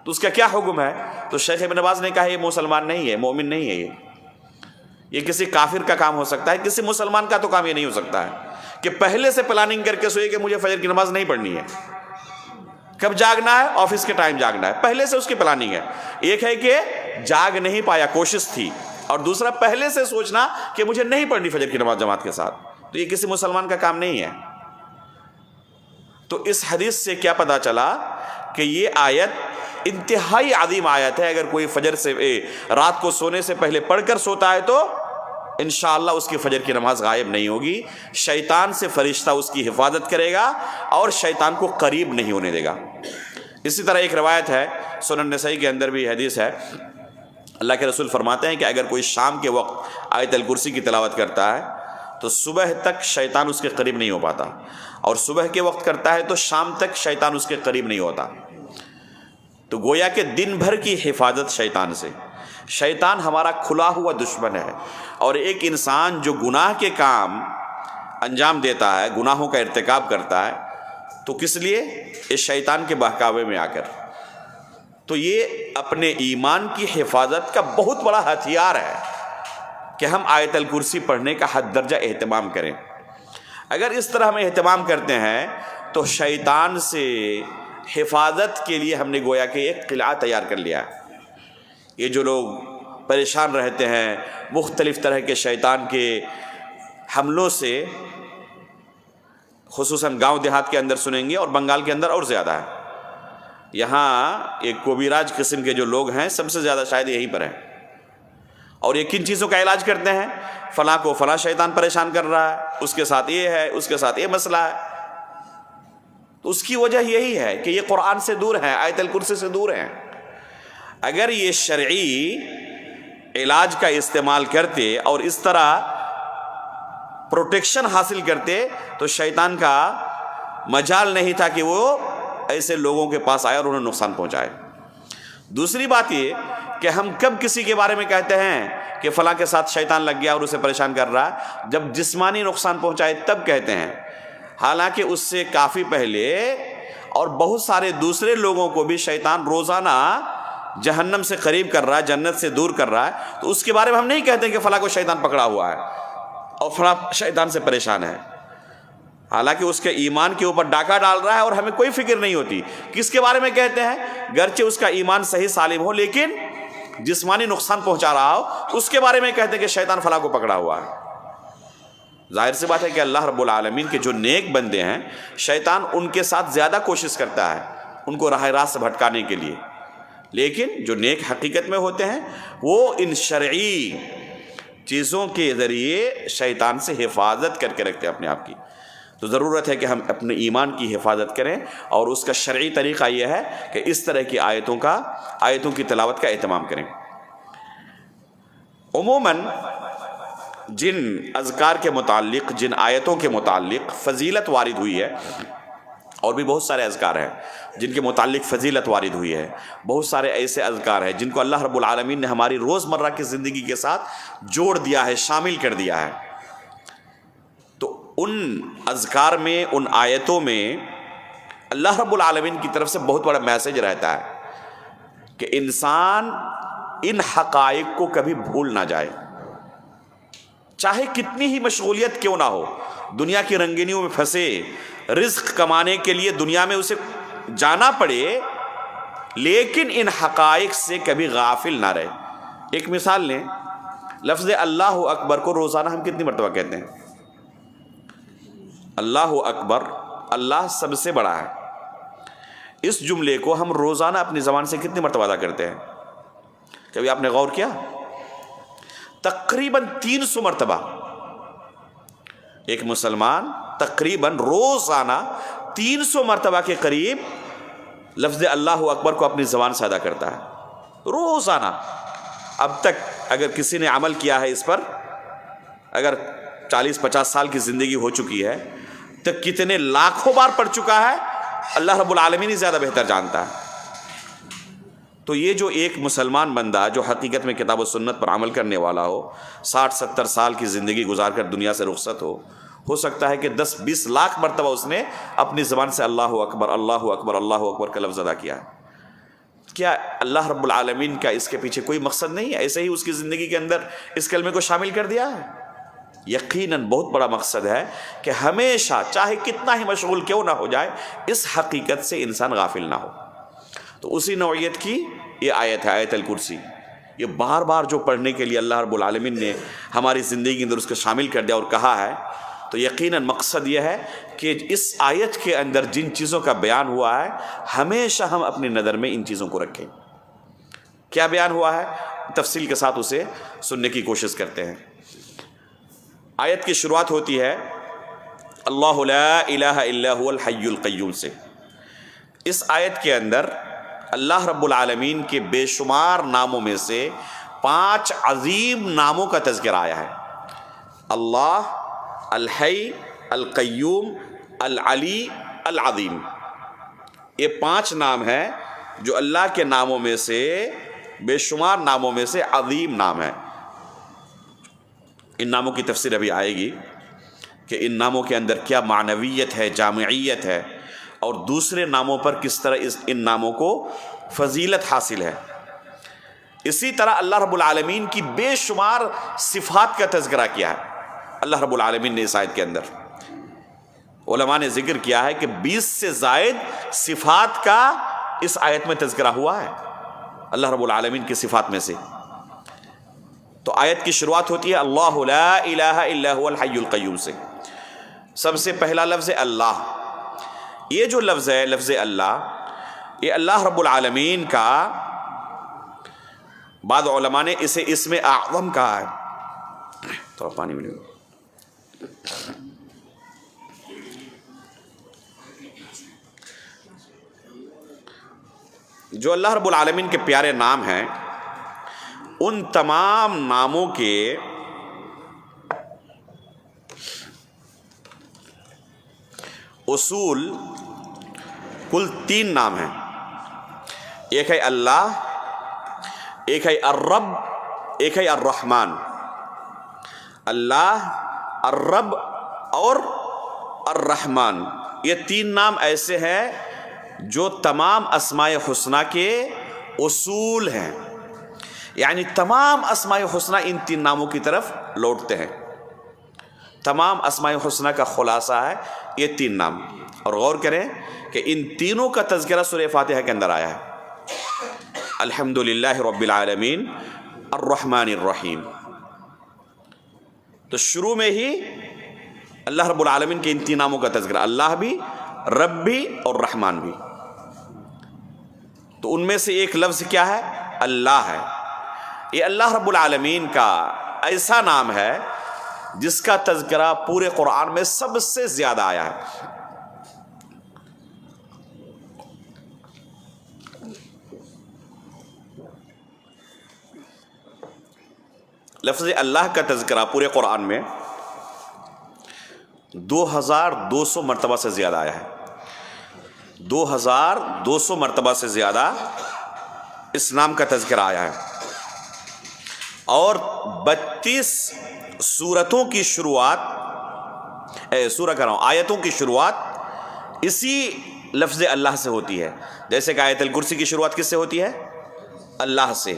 S2: تو اس کا کیا حکم ہے؟ تو شیخ ابن باز نے کہا یہ مسلمان نہیں ہے، مومن نہیں ہے. یہ کسی کافر کا کام ہو سکتا ہے، کسی مسلمان کا تو کام یہ نہیں ہو سکتا ہے کہ پہلے سے پلاننگ کر کے سوئے کہ مجھے فجر کی نماز نہیں پڑھنی ہے. کب جاگنا ہے؟ آفس کے ٹائم جاگنا ہے. پہلے سے اس کی پلاننگ ہے. ایک ہے کہ جاگ نہیں پایا، کوشش تھی، اور دوسرا پہلے سے سوچنا کہ مجھے نہیں پڑھنی فجر کی نماز جماعت کے ساتھ. تو یہ کسی مسلمان کا کام نہیں ہے. تو اس حدیث سے کیا پتہ چلا کہ یہ آیت انتہائی عظیم آیت ہے. اگر کوئی فجر سے رات کو سونے سے پہلے پڑھ کر سوتا ہے تو انشاءاللہ اس کی فجر کی نماز غائب نہیں ہوگی. شیطان سے فرشتہ اس کی حفاظت کرے گا اور شیطان کو قریب نہیں ہونے دے گا. اسی طرح ایک روایت ہے سنن نسائی کے اندر بھی حدیث ہے، اللہ کے رسول فرماتے ہیں کہ اگر کوئی شام کے وقت آیت الکرسی کی تلاوت کرتا ہے تو صبح تک شیطان اس کے قریب نہیں ہو پاتا، اور صبح کے وقت کرتا ہے تو شام تک شیطان اس کے قریب نہیں ہوتا. تو گویا کہ دن بھر کی حفاظت شیطان سے. شیطان ہمارا کھلا ہوا دشمن ہے، اور ایک انسان جو گناہ کے کام انجام دیتا ہے، گناہوں کا ارتکاب کرتا ہے، تو کس لیے؟ اس شیطان کے بہکاوے میں آ کر. تو یہ اپنے ایمان کی حفاظت کا بہت بڑا ہتھیار ہے کہ ہم آیت الکرسی پڑھنے کا حد درجہ اہتمام کریں. اگر اس طرح ہم اہتمام کرتے ہیں تو شیطان سے حفاظت کے لیے ہم نے گویا کہ ایک قلعہ تیار کر لیا ہے. یہ جو لوگ پریشان رہتے ہیں مختلف طرح کے شیطان کے حملوں سے، خصوصاً گاؤں دیہات کے اندر سنیں گے، اور بنگال کے اندر اور زیادہ ہے. یہاں ایک کوبیراج قسم کے جو لوگ ہیں سب سے زیادہ شاید یہیں پر ہیں، اور یہ کن چیزوں کا علاج کرتے ہیں؟ فلاں کو فلاں شیطان پریشان کر رہا ہے، اس کے ساتھ یہ ہے، اس کے ساتھ یہ مسئلہ ہے. تو اس کی وجہ یہی ہے کہ یہ قرآن سے دور ہیں، آیت الکرسی سے دور ہیں. اگر یہ شرعی علاج کا استعمال کرتے اور اس طرح پروٹیکشن حاصل کرتے تو شیطان کا مجال نہیں تھا کہ وہ ایسے لوگوں کے پاس آئے اور انہیں نقصان پہنچائے. دوسری بات یہ کہ ہم کب کسی کے بارے میں کہتے ہیں کہ فلاں کے ساتھ شیطان لگ گیا اور اسے پریشان کر رہا ہے؟ جب جسمانی نقصان پہنچائے تب کہتے ہیں. حالانکہ اس سے کافی پہلے اور بہت سارے دوسرے لوگوں کو بھی شیطان روزانہ جہنم سے قریب کر رہا ہے، جنت سے دور کر رہا ہے. تو اس کے بارے میں ہم نہیں کہتے کہ فلاں کو شیطان پکڑا ہوا ہے اور فلاں شیطان سے پریشان ہے. حالانکہ اس کے ایمان کے اوپر ڈاکہ ڈال رہا ہے اور ہمیں کوئی فکر نہیں ہوتی. کس کے بارے میں کہتے ہیں؟ گرچہ اس کا ایمان صحیح سالم ہو لیکن جسمانی نقصان پہنچا رہا ہو، اس کے بارے میں کہتے ہیں کہ شیطان فلاں کو پکڑا ہوا ہے. ظاہر سی بات ہے کہ اللہ رب العالمین کے جو نیک بندے ہیں، شیطان ان کے ساتھ زیادہ کوشش کرتا ہے ان کو راہ راست سے بھٹکانے کے لیے. لیکن جو نیک حقیقت میں ہوتے ہیں وہ ان شرعی چیزوں کے ذریعے شیطان سے حفاظت کر کے رکھتے ہیں اپنے آپ کی. تو ضرورت ہے کہ ہم اپنے ایمان کی حفاظت کریں، اور اس کا شرعی طریقہ یہ ہے کہ اس طرح کی آیتوں کی تلاوت کا اہتمام کریں. عموماً جن اذکار کے متعلق، جن آیتوں کے متعلق فضیلت وارد ہوئی ہے، اور بھی بہت سارے اذکار ہیں جن کے متعلق فضیلت وارد ہوئی ہے، بہت سارے ایسے اذکار ہیں جن کو اللہ رب العالمین نے ہماری روزمرہ کی زندگی کے ساتھ جوڑ دیا ہے، شامل کر دیا ہے. تو ان اذکار میں، ان آیتوں میں اللہ رب العالمین کی طرف سے بہت بڑا میسج رہتا ہے کہ انسان ان حقائق کو کبھی بھول نہ جائے. چاہے کتنی ہی مشغولیت کیوں نہ ہو، دنیا کی رنگینیوں میں پھنسے، رزق کمانے کے لیے دنیا میں اسے جانا پڑے، لیکن ان حقائق سے کبھی غافل نہ رہے. ایک مثال لیں، لفظ اللہ اکبر کو روزانہ ہم کتنی مرتبہ کہتے ہیں؟ اللہ اکبر، اللہ سب سے بڑا ہے. اس جملے کو ہم روزانہ اپنی زبان سے کتنی مرتبہ ادا کرتے ہیں؟ کبھی آپ نے غور کیا؟ تقریباً 300 مرتبہ. ایک مسلمان تقریباً روزانہ 300 مرتبہ کے قریب لفظ اللہ اکبر کو اپنی زبان سے ادا کرتا ہے روزانہ. اب تک اگر کسی نے عمل کیا ہے اس پر، اگر 40-50 سال کی زندگی ہو چکی ہے، تو کتنے لاکھوں بار پڑھ چکا ہے اللہ رب العالمین ہی زیادہ بہتر جانتا ہے. تو یہ جو ایک مسلمان بندہ جو حقیقت میں کتاب و سنت پر عمل کرنے والا ہو، 60-70 سال کی زندگی گزار کر دنیا سے رخصت ہو سکتا ہے کہ 10-20 لاکھ مرتبہ اس نے اپنی زبان سے اللہ اکبر اللہ اکبر اللہ اکبر کا لفظ ادا کیا ہے. کیا اللہ رب العالمین کا اس کے پیچھے کوئی مقصد نہیں ہے؟ ایسے ہی اس کی زندگی کے اندر اس کلمے کو شامل کر دیا ہے. یقیناً بہت بڑا مقصد ہے کہ ہمیشہ چاہے کتنا ہی مشغول کیوں نہ ہو جائے، اس حقیقت سے انسان غافل نہ ہو. تو اسی نوعیت کی یہ آیت ہے، آیت الکرسی. یہ بار بار جو پڑھنے کے لیے اللہ رب العالمین نے ہماری زندگی کے اندر اس کو شامل کر دیا اور کہا ہے، تو یقیناً مقصد یہ ہے کہ اس آیت کے اندر جن چیزوں کا بیان ہوا ہے ہمیشہ ہم اپنی نظر میں ان چیزوں کو رکھیں. کیا بیان ہوا ہے؟ تفصیل کے ساتھ اسے سننے کی کوشش کرتے ہیں. آیت کی شروعات ہوتی ہے اللہ لا الہ الا هو الحی القیوم سے. اس آیت کے اندر اللہ رب العالمین کے بے شمار ناموں میں سے 5 عظیم ناموں کا تذکرہ آیا ہے. اللہ، الحی، القیوم، العلی، العظیم. یہ 5 نام ہیں جو اللہ کے ناموں میں سے، بے شمار ناموں میں سے عظیم نام ہے. ان ناموں کی تفسیر ابھی آئے گی کہ ان ناموں کے اندر کیا معنویت ہے، جامعیت ہے، اور دوسرے ناموں پر کس طرح ان ناموں کو فضیلت حاصل ہے. اسی طرح اللہ رب العالمین کی بے شمار صفات کا تذکرہ کیا ہے اللہ رب العالمین نے اس آیت کے اندر. علماء نے ذکر کیا ہے کہ 20 سے زائد صفات کا اس آیت میں تذکرہ ہوا ہے اللہ رب العالمین کی صفات میں سے. تو آیت کی شروعات ہوتی ہے اللہ لا الہ الا هو الحی القیوم سے. سب سے پہلا لفظ اللہ. یہ جو لفظ ہے، لفظ اللہ، یہ اللہ رب العالمین کا، بعض علماء نے اسے اسم اعظم کہا ہے. تھوڑا پانی میں جو اللہ رب العالمین کے پیارے نام ہیں، ان تمام ناموں کے اصول کل 3 نام ہیں. ایک ہے اللہ، ایک ہے الرب، ایک ہے الرحمن. اللہ، الرب اور الرحمن، یہ 3 نام ایسے ہیں جو تمام اسماء حسنہ کے اصول ہیں. یعنی تمام اسماء حسنہ ان 3 ناموں کی طرف لوٹتے ہیں. تمام اسماء حسنہ کا خلاصہ ہے یہ 3 نام. اور غور کریں کہ ان تینوں کا تذکرہ سورہ فاتحہ کے اندر آیا ہے. الحمدللہ رب العالمین الرحمن الرحیم. تو شروع میں ہی اللہ رب العالمین کے ان 3 ناموں کا تذکرہ، اللہ بھی، رب بھی اور رحمان بھی. تو ان میں سے ایک لفظ کیا ہے؟ اللہ ہے۔ یہ اللہ رب العالمین کا ایسا نام ہے جس کا تذکرہ پورے قرآن میں سب سے زیادہ آیا ہے۔ لفظ اللہ کا تذکرہ پورے قرآن میں 2200 مرتبہ سے زیادہ آیا ہے۔ 2200 مرتبہ سے زیادہ اس نام کا تذکرہ آیا ہے، اور 32 سورتوں کی شروعات آیتوں کی شروعات اسی لفظ اللہ سے ہوتی ہے۔ جیسے کہ آیت الکرسی کی شروعات کس سے ہوتی ہے؟ اللہ سے۔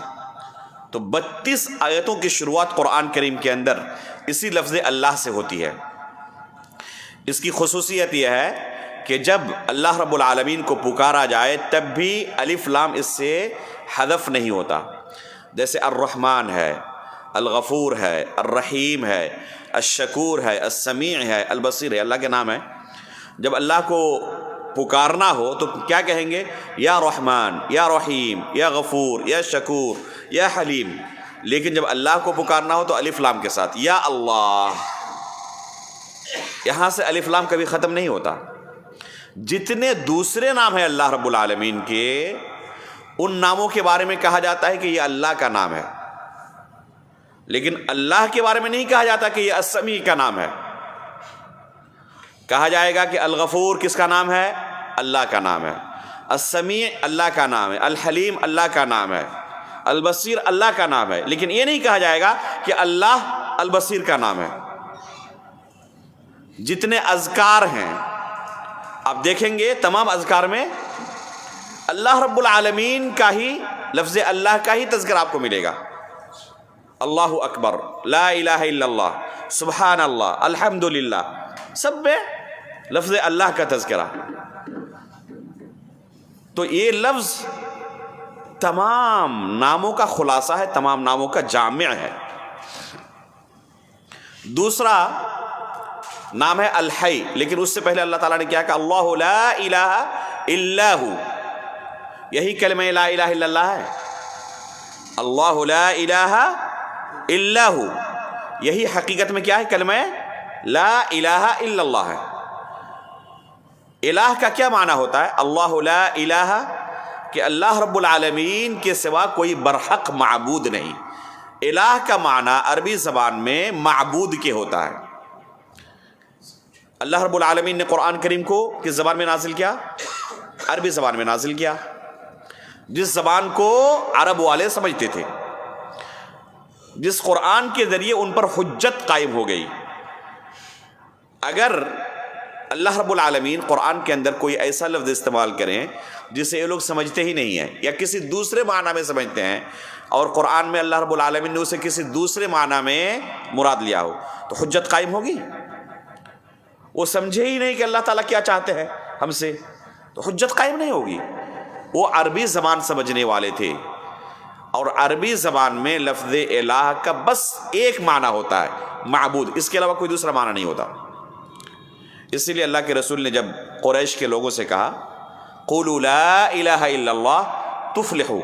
S2: تو 32 آیتوں کی شروعات قرآن کریم کے اندر اسی لفظ اللہ سے ہوتی ہے۔ اس کی خصوصیت یہ ہے کہ جب اللہ رب العالمین کو پکارا جائے تب بھی الف لام اس سے حذف نہیں ہوتا۔ جیسے الرحمن ہے، الغفور ہے، الرحیم ہے، الشکور ہے، السمیع ہے، البصیر ہے، اللہ کے نام ہے۔ جب اللہ کو پکارنا ہو تو کیا کہیں گے؟ یا رحمان، یا رحیم، یا غفور، یا شکور، یا حلیم۔ لیکن جب اللہ کو پکارنا ہو تو الف لام کے ساتھ یا اللہ، یہاں سے الف لام کبھی ختم نہیں ہوتا۔ جتنے دوسرے نام ہیں اللہ رب العالمین کے، ان ناموں کے بارے میں کہا جاتا ہے کہ یہ اللہ کا نام ہے، لیکن اللہ کے بارے میں نہیں کہا جاتا کہ یہ السمیع کا نام ہے۔ کہا جائے گا کہ الغفور کس کا نام ہے؟ اللہ کا نام ہے۔ السمیع اللہ کا نام ہے۔ الحلیم اللہ کا نام ہے۔ البصیر اللہ کا نام ہے، لیکن یہ نہیں کہا جائے گا کہ اللہ البصیر کا نام ہے۔ جتنے اذکار ہیں آپ دیکھیں گے، تمام اذکار میں اللہ رب العالمین کا ہی، لفظ اللہ کا ہی تذکرہ آپ کو ملے گا۔ اللہ اکبر، لا الہ الا اللہ، سبحان اللہ، الحمدللہ، سب میں لفظ اللہ کا تذکرہ۔ تو یہ لفظ تمام ناموں کا خلاصہ ہے، تمام ناموں کا جامع ہے۔ دوسرا نام ہے الحی، لیکن اس سے پہلے اللہ تعالیٰ نے کیا کہا؟ اللہ لا الہ الا ہو۔ یہی کلمہ لا الہ الا اللہ ہے۔ اللہ لا الہ الا ہو، یہی حقیقت میں کیا ہے؟ کلمہ لا الہ الا اللہ ہے۔ الہ کا کیا معنی ہوتا ہے؟ اللہ لا الہ، کہ اللہ رب العالمین کے سوا کوئی برحق معبود نہیں۔ الہ کا معنی عربی زبان میں معبود کے ہوتا ہے۔ اللہ رب العالمین نے قرآن کریم کو کس زبان میں نازل کیا؟ عربی زبان میں نازل کیا، جس زبان کو عرب والے سمجھتے تھے، جس قرآن کے ذریعے ان پر حجت قائم ہو گئی۔ اگر اللہ رب العالمین قرآن کے اندر کوئی ایسا لفظ استعمال کریں جسے یہ لوگ سمجھتے ہی نہیں ہیں، یا کسی دوسرے معنی میں سمجھتے ہیں، اور قرآن میں اللہ رب العالمین نے اسے کسی دوسرے معنی میں مراد لیا ہو، تو حجت قائم ہوگی؟ وہ سمجھے ہی نہیں کہ اللہ تعالیٰ کیا چاہتے ہیں ہم سے، تو حجت قائم نہیں ہوگی۔ وہ عربی زبان سمجھنے والے تھے، اور عربی زبان میں لفظ الہ کا بس ایک معنی ہوتا ہے، معبود، اس کے علاوہ کوئی دوسرا معنی نہیں ہوتا۔ اسی لیے اللہ کے رسول نے جب قریش کے لوگوں سے کہا قولوا لا الہ الا اللہ تفلحوا،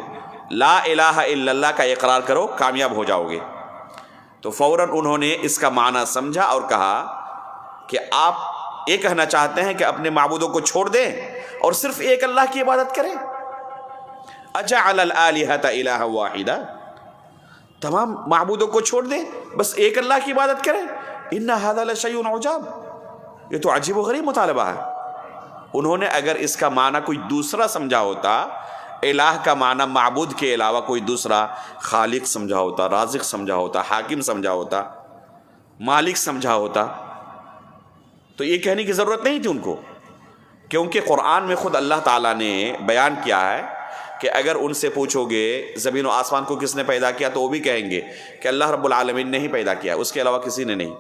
S2: لا الہ الا اللہ کا اقرار کرو کامیاب ہو جاؤ گے، تو فوراً انہوں نے اس کا معنی سمجھا اور کہا کہ آپ یہ کہنا چاہتے ہیں کہ اپنے معبودوں کو چھوڑ دیں اور صرف ایک اللہ کی عبادت کریں؟ اجعل الآلہۃ الہا واحدا، تمام معبودوں کو چھوڑ دیں، بس ایک اللہ کی عبادت کریں؟ ان ھذا لشیء عجاب، یہ تو عجیب و غریب مطالبہ ہے۔ انہوں نے اگر اس کا معنی کوئی دوسرا سمجھا ہوتا، الہ کا معنی معبود کے علاوہ کوئی دوسرا، خالق سمجھا ہوتا، رازق سمجھا ہوتا، حاکم سمجھا ہوتا، مالک سمجھا ہوتا، تو یہ کہنے کی ضرورت نہیں تھی ان کو، کیونکہ قرآن میں خود اللہ تعالیٰ نے بیان کیا ہے کہ اگر ان سے پوچھو گے زمین و آسمان کو کس نے پیدا کیا، تو وہ بھی کہیں گے کہ اللہ رب العالمین نے ہی پیدا کیا، اس کے علاوہ کسی نے نہیں۔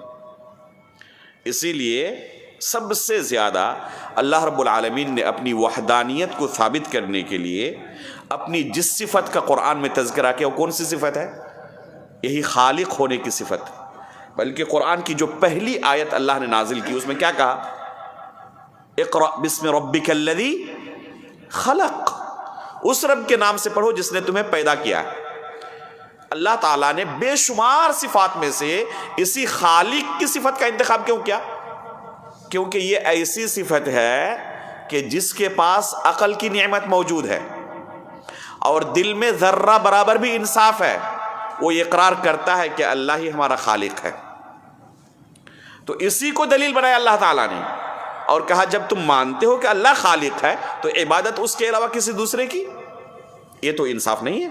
S2: اسی لیے سب سے زیادہ اللہ رب العالمین نے اپنی وحدانیت کو ثابت کرنے کے لیے اپنی جس صفت کا قرآن میں تذکرہ کیا، وہ کون سی صفت ہے؟ یہی خالق ہونے کی صفت۔ بلکہ قرآن کی جو پہلی آیت اللہ نے نازل کی، اس میں کیا کہا؟ اقرأ بسم ربک الذی خلق، اس رب کے نام سے پڑھو جس نے تمہیں پیدا کیا ہے۔ اللہ تعالیٰ نے بے شمار صفات میں سے اسی خالق کی صفت کا انتخاب کیوں کیا؟ کیونکہ یہ ایسی صفت ہے کہ جس کے پاس عقل کی نعمت موجود ہے اور دل میں ذرہ برابر بھی انصاف ہے، وہ اقرار کرتا ہے کہ اللہ ہی ہمارا خالق ہے۔ تو اسی کو دلیل بنایا اللہ تعالیٰ نے اور کہا جب تم مانتے ہو کہ اللہ خالق ہے تو عبادت اس کے علاوہ کسی دوسرے کی، یہ تو انصاف نہیں ہے۔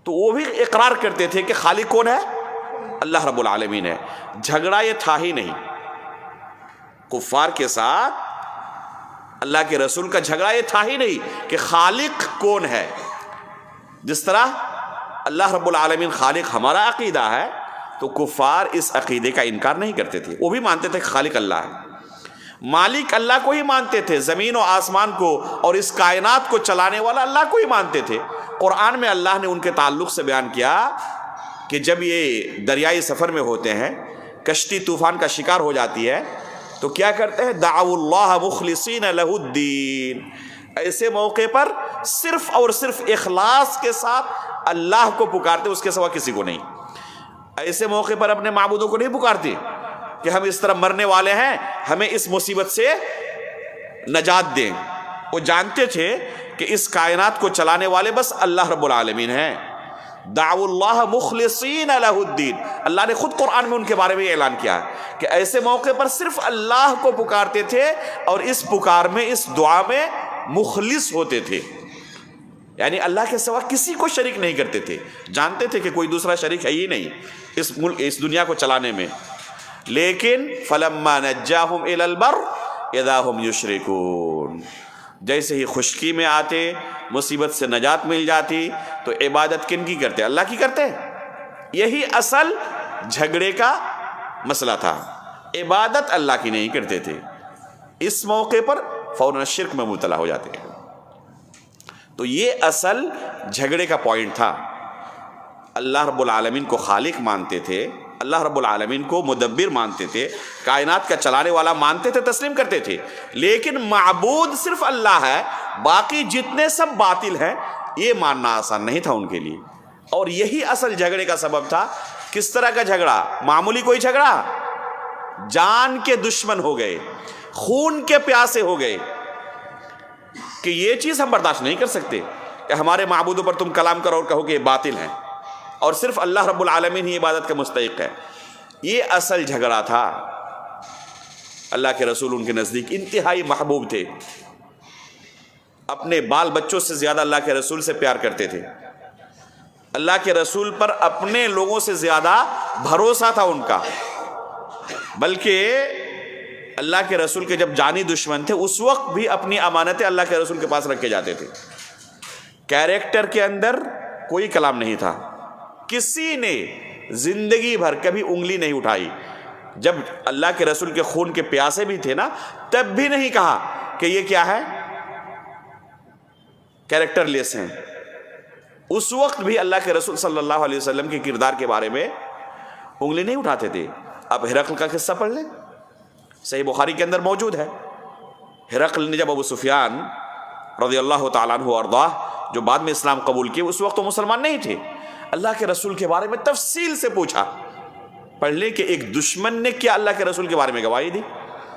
S2: تو وہ بھی اقرار کرتے تھے کہ خالق کون ہے؟ اللہ رب العالمین ہے۔ جھگڑا یہ تھا ہی نہیں کفار کے ساتھ، اللہ کے رسول کا جھگڑا یہ تھا ہی نہیں کہ خالق کون ہے۔ جس طرح اللہ رب العالمین خالق ہمارا عقیدہ ہے تو کفار اس عقیدے کا انکار نہیں کرتے تھے، وہ بھی مانتے تھے کہ خالق اللہ ہے۔ مالک اللہ کو ہی مانتے تھے، زمین و آسمان کو اور اس کائنات کو چلانے والا اللہ کو ہی مانتے تھے۔ قرآن میں اللہ نے ان کے تعلق سے بیان کیا کہ جب یہ دریائی سفر میں ہوتے ہیں، کشتی طوفان کا شکار ہو جاتی ہے تو کیا کرتے ہیں؟ دعوا اللہ مخلصین لہ الدین۔ ایسے موقع پر صرف اور صرف اخلاص کے ساتھ اللہ کو پکارتے، اس کے سوا کسی کو نہیں۔ ایسے موقع پر اپنے معبودوں کو نہیں پکارتے کہ ہم اس طرح مرنے والے ہیں، ہمیں اس مصیبت سے نجات دیں۔ وہ جانتے تھے کہ اس کائنات کو چلانے والے بس اللہ رب العالمین ہیں۔ دعوا اللہ مخلصین لہ الدین، اللہ نے خود قرآن میں ان کے بارے میں اعلان کیا ہے کہ ایسے موقع پر صرف اللہ کو پکارتے تھے اور اس پکار میں، اس دعا میں مخلص ہوتے تھے، یعنی اللہ کے سوا کسی کو شریک نہیں کرتے تھے۔ جانتے تھے کہ کوئی دوسرا شریک ہے ہی نہیں اس ملک، اس دنیا کو چلانے میں۔ لیکن فلما نجاہم الی البر اذا ہم یشرکون، جیسے ہی خشکی میں آتے، مصیبت سے نجات مل جاتی تو عبادت کن کی کرتے؟ اللہ کی کرتے۔ یہی اصل جھگڑے کا مسئلہ تھا، عبادت اللہ کی نہیں کرتے تھے، اس موقع پر فوراً شرک میں مبتلا ہو جاتے ہیں۔ تو یہ اصل جھگڑے کا پوائنٹ تھا۔ اللہ رب العالمین کو خالق مانتے تھے، اللہ رب العالمین کو مدبر مانتے تھے، کائنات کا چلانے والا مانتے تھے، تسلیم کرتے تھے، لیکن معبود صرف اللہ ہے، باقی جتنے سب باطل ہیں، یہ ماننا آسان نہیں تھا ان کے لیے۔ اور یہی اصل جھگڑے کا سبب تھا۔ کس طرح کا جھگڑا؟ معمولی کوئی جھگڑا، جان کے دشمن ہو گئے، خون کے پیاسے ہو گئے کہ یہ چیز ہم برداشت نہیں کر سکتے کہ ہمارے معبودوں پر تم کلام کرو اور کہو کہ یہ باطل ہیں اور صرف اللہ رب العالمین ہی عبادت کا مستحق ہے۔ یہ اصل جھگڑا تھا۔ اللہ کے رسول ان کے نزدیک انتہائی محبوب تھے، اپنے بال بچوں سے زیادہ اللہ کے رسول سے پیار کرتے تھے، اللہ کے رسول پر اپنے لوگوں سے زیادہ بھروسہ تھا ان کا، بلکہ اللہ کے رسول کے جب جانی دشمن تھے اس وقت بھی اپنی امانتیں اللہ کے رسول کے پاس رکھ کے جاتے تھے۔ کیریکٹر کے اندر کوئی کلام نہیں تھا، کسی نے زندگی بھر کبھی انگلی نہیں اٹھائی۔ جب اللہ کے رسول کے خون کے پیاسے بھی تھے نا، تب بھی نہیں کہا کہ یہ کیا ہے، کیریکٹر لیس ہیں۔ اس وقت بھی اللہ کے رسول صلی اللہ علیہ وسلم کے کردار کے بارے میں انگلی نہیں اٹھاتے تھے۔ اب ہرقل کا قصہ پڑھ لیں، صحیح بخاری کے اندر موجود ہے۔ ہرقل نے جب ابو سفیان رضی اللہ تعالیٰ عنہ وارضاہ جو بعد میں اسلام قبول کیے، اس وقت تو مسلمان نہیں تھے، اللہ کے رسول کے بارے میں تفصیل سے پوچھا۔ پڑھ لیں کہ ایک دشمن نے کیا اللہ کے رسول کے بارے میں گواہی دی۔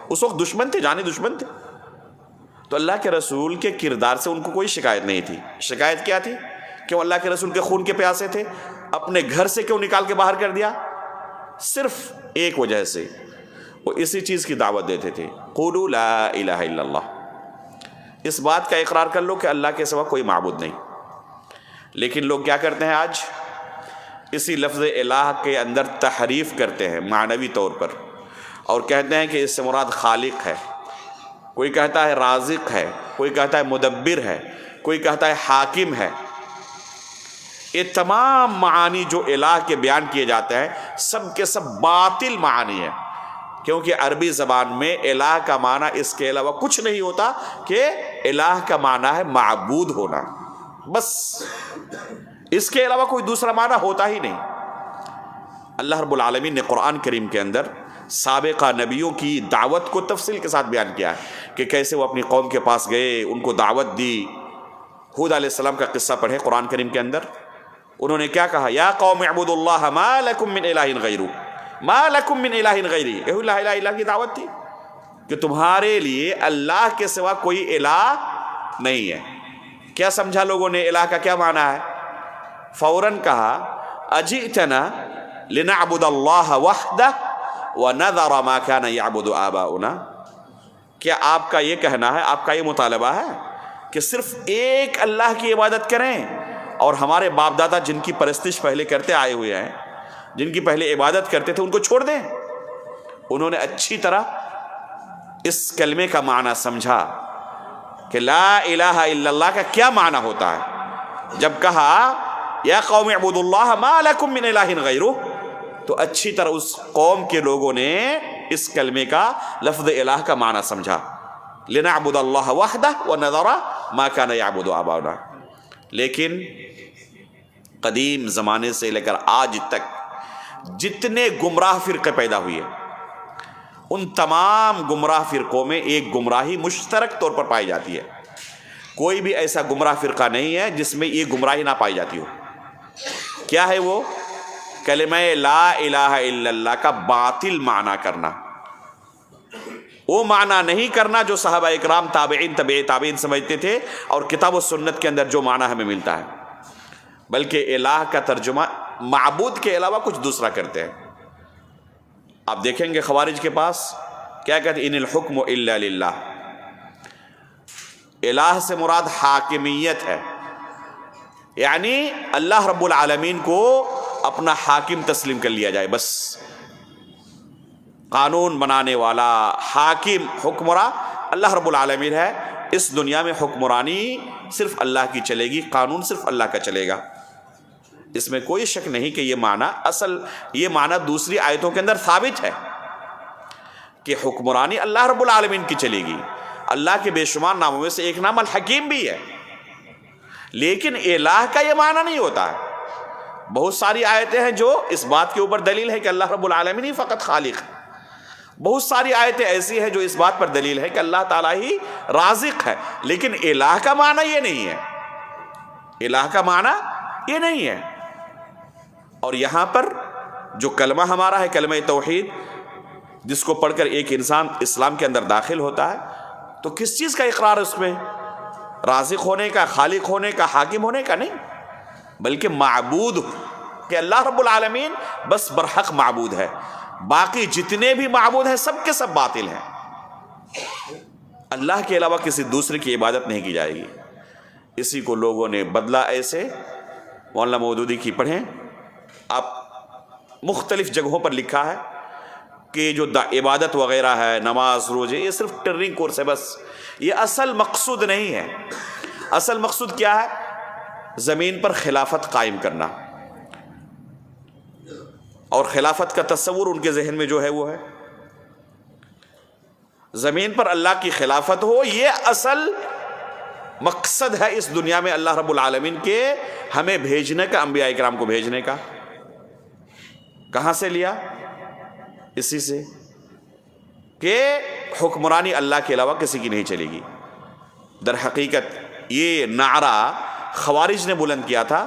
S2: اس وقت دشمن تھے، جانی دشمن تھے، تو اللہ کے رسول کے کردار سے ان کو کوئی شکایت نہیں تھی۔ شکایت کیا تھی؟ کیوں اللہ کے رسول کے خون کے پیاسے تھے؟ اپنے گھر سے کیوں نکال کے باہر کر دیا؟ صرف ایک وجہ سے، وہ اسی چیز کی دعوت دیتے تھے، قولوا لا الہ الا اللہ، اس بات کا اقرار کر لو کہ اللہ کے سوا کوئی معبود نہیں۔ لیکن لوگ کیا کرتے ہیں آج؟ اسی لفظ الہ کے اندر تحریف کرتے ہیں معنوی طور پر، اور کہتے ہیں کہ اس سے مراد خالق ہے، کوئی کہتا ہے رازق ہے، کوئی کہتا ہے مدبر ہے، کوئی کہتا ہے حاکم ہے۔ یہ تمام معانی جو الہ کے بیان کیے جاتے ہیں سب کے سب باطل معانی ہیں، کیونکہ عربی زبان میں الہ کا معنی اس کے علاوہ کچھ نہیں ہوتا کہ الہ کا معنی ہے معبود ہونا، بس اس کے علاوہ کوئی دوسرا معنی ہوتا ہی نہیں۔ اللہ رب العالمین نے قرآن کریم کے اندر سابقہ نبیوں کی دعوت کو تفصیل کے ساتھ بیان کیا ہے کہ کیسے وہ اپنی قوم کے پاس گئے، ان کو دعوت دی، ہود علیہ السلام کا قصہ پڑھیں قرآن کریم کے اندر. انہوں نے کیا کہا؟ یا قوم اعبدوا اللہ ما لکم من الہ غیرہ، ما لکم من الہ غیری. یہ لا الہ الا اللہ کی دعوت تھی کہ تمہارے لیے اللہ کے سوا کوئی الہ نہیں ہے. کیا سمجھا لوگوں نے الہ کا کیا معنی ہے؟ فوراً کہا اجئتنا لنعبد اللہ وحدہ ونذر ما كان يعبد آباؤنا. کیا آپ کا یہ کہنا ہے، آپ کا یہ مطالبہ ہے کہ صرف ایک اللہ کی عبادت کریں اور ہمارے باپ دادا جن کی پرستش پہلے کرتے آئے ہوئے ہیں، جن کی پہلے عبادت کرتے تھے، ان کو چھوڑ دیں؟ انہوں نے اچھی طرح اس کلمے کا معنی سمجھا کہ لا الہ الا اللہ کا کیا معنی ہوتا ہے. جب کہا یا قوم اعبدوا اللہ ما لکم من الہ غیرہ، تو اچھی طرح اس قوم کے لوگوں نے اس کلمے کا لفظ الہ کا معنی سمجھا. لنعبد اللہ وحدہ ونذر ما كان يعبد آباؤنا. لیکن قدیم زمانے سے لے کر آج تک جتنے گمراہ فرقے پیدا ہوئے، ان تمام گمراہ فرقوں میں ایک گمراہی مشترک طور پر پائی جاتی ہے. کوئی بھی ایسا گمراہ فرقہ نہیں ہے جس میں یہ گمراہی نہ پائی جاتی ہو. کیا ہے وہ؟ کلمہ لا الہ الا اللہ کا باطل معنی کرنا. وہ معنی نہیں کرنا جو صحابہ اکرام، تابعین، تبع تابعین سمجھتے تھے اور کتاب و سنت کے اندر جو معنی ہمیں ملتا ہے، بلکہ الہ کا ترجمہ معبود کے علاوہ کچھ دوسرا کرتے ہیں. آپ دیکھیں گے خوارج کے پاس کیا کہتے ہیں؟ ان الحکم الا للہ. الہ سے مراد حاکمیت ہے، یعنی اللہ رب العالمین کو اپنا حاکم تسلیم کر لیا جائے. بس قانون بنانے والا، حاکم، حکمراں اللہ رب العالمین ہے. اس دنیا میں حکمرانی صرف اللہ کی چلے گی، قانون صرف اللہ کا چلے گا. اس میں کوئی شک نہیں کہ یہ معنی دوسری آیتوں کے اندر ثابت ہے کہ حکمرانی اللہ رب العالمین کی چلے گی. اللہ کے بے شمار ناموں میں سے ایک نام الحکیم بھی ہے، لیکن الہ کا یہ معنی نہیں ہوتا ہے. بہت ساری آیتیں ہیں جو اس بات کے اوپر دلیل ہے کہ اللہ رب العالمین ہی فقط خالق ہے. بہت ساری آیتیں ایسی ہیں جو اس بات پر دلیل ہے کہ اللہ تعالیٰ ہی رازق ہے، لیکن الہ کا معنی یہ نہیں ہے. الہ کا معنی یہ نہیں ہے. اور یہاں پر جو کلمہ ہمارا ہے، کلمہ توحید، جس کو پڑھ کر ایک انسان اسلام کے اندر داخل ہوتا ہے، تو کس چیز کا اقرار اس میں؟ رازق ہونے کا، خالق ہونے کا، حاکم ہونے کا نہیں، بلکہ معبود، کہ اللہ رب العالمین بس برحق معبود ہے. باقی جتنے بھی معبود ہیں سب کے سب باطل ہیں. اللہ کے علاوہ کسی دوسرے کی عبادت نہیں کی جائے گی. اسی کو لوگوں نے بدلا ایسے. مولانا مودودی کی پڑھیں آپ، مختلف جگہوں پر لکھا ہے کہ جو عبادت وغیرہ ہے، نماز، روزے، یہ صرف ٹریننگ کورس ہے. بس یہ اصل مقصود نہیں ہے. اصل مقصود کیا ہے؟ زمین پر خلافت قائم کرنا. اور خلافت کا تصور ان کے ذہن میں جو ہے وہ ہے زمین پر اللہ کی خلافت ہو. یہ اصل مقصد ہے اس دنیا میں اللہ رب العالمین کے ہمیں بھیجنے کا، انبیاء اکرام کو بھیجنے کا. کہاں سے لیا؟ اسی سے کہ حکمرانی اللہ کے علاوہ کسی کی نہیں چلے گی. در حقیقت یہ نعرہ خوارج نے بلند کیا تھا،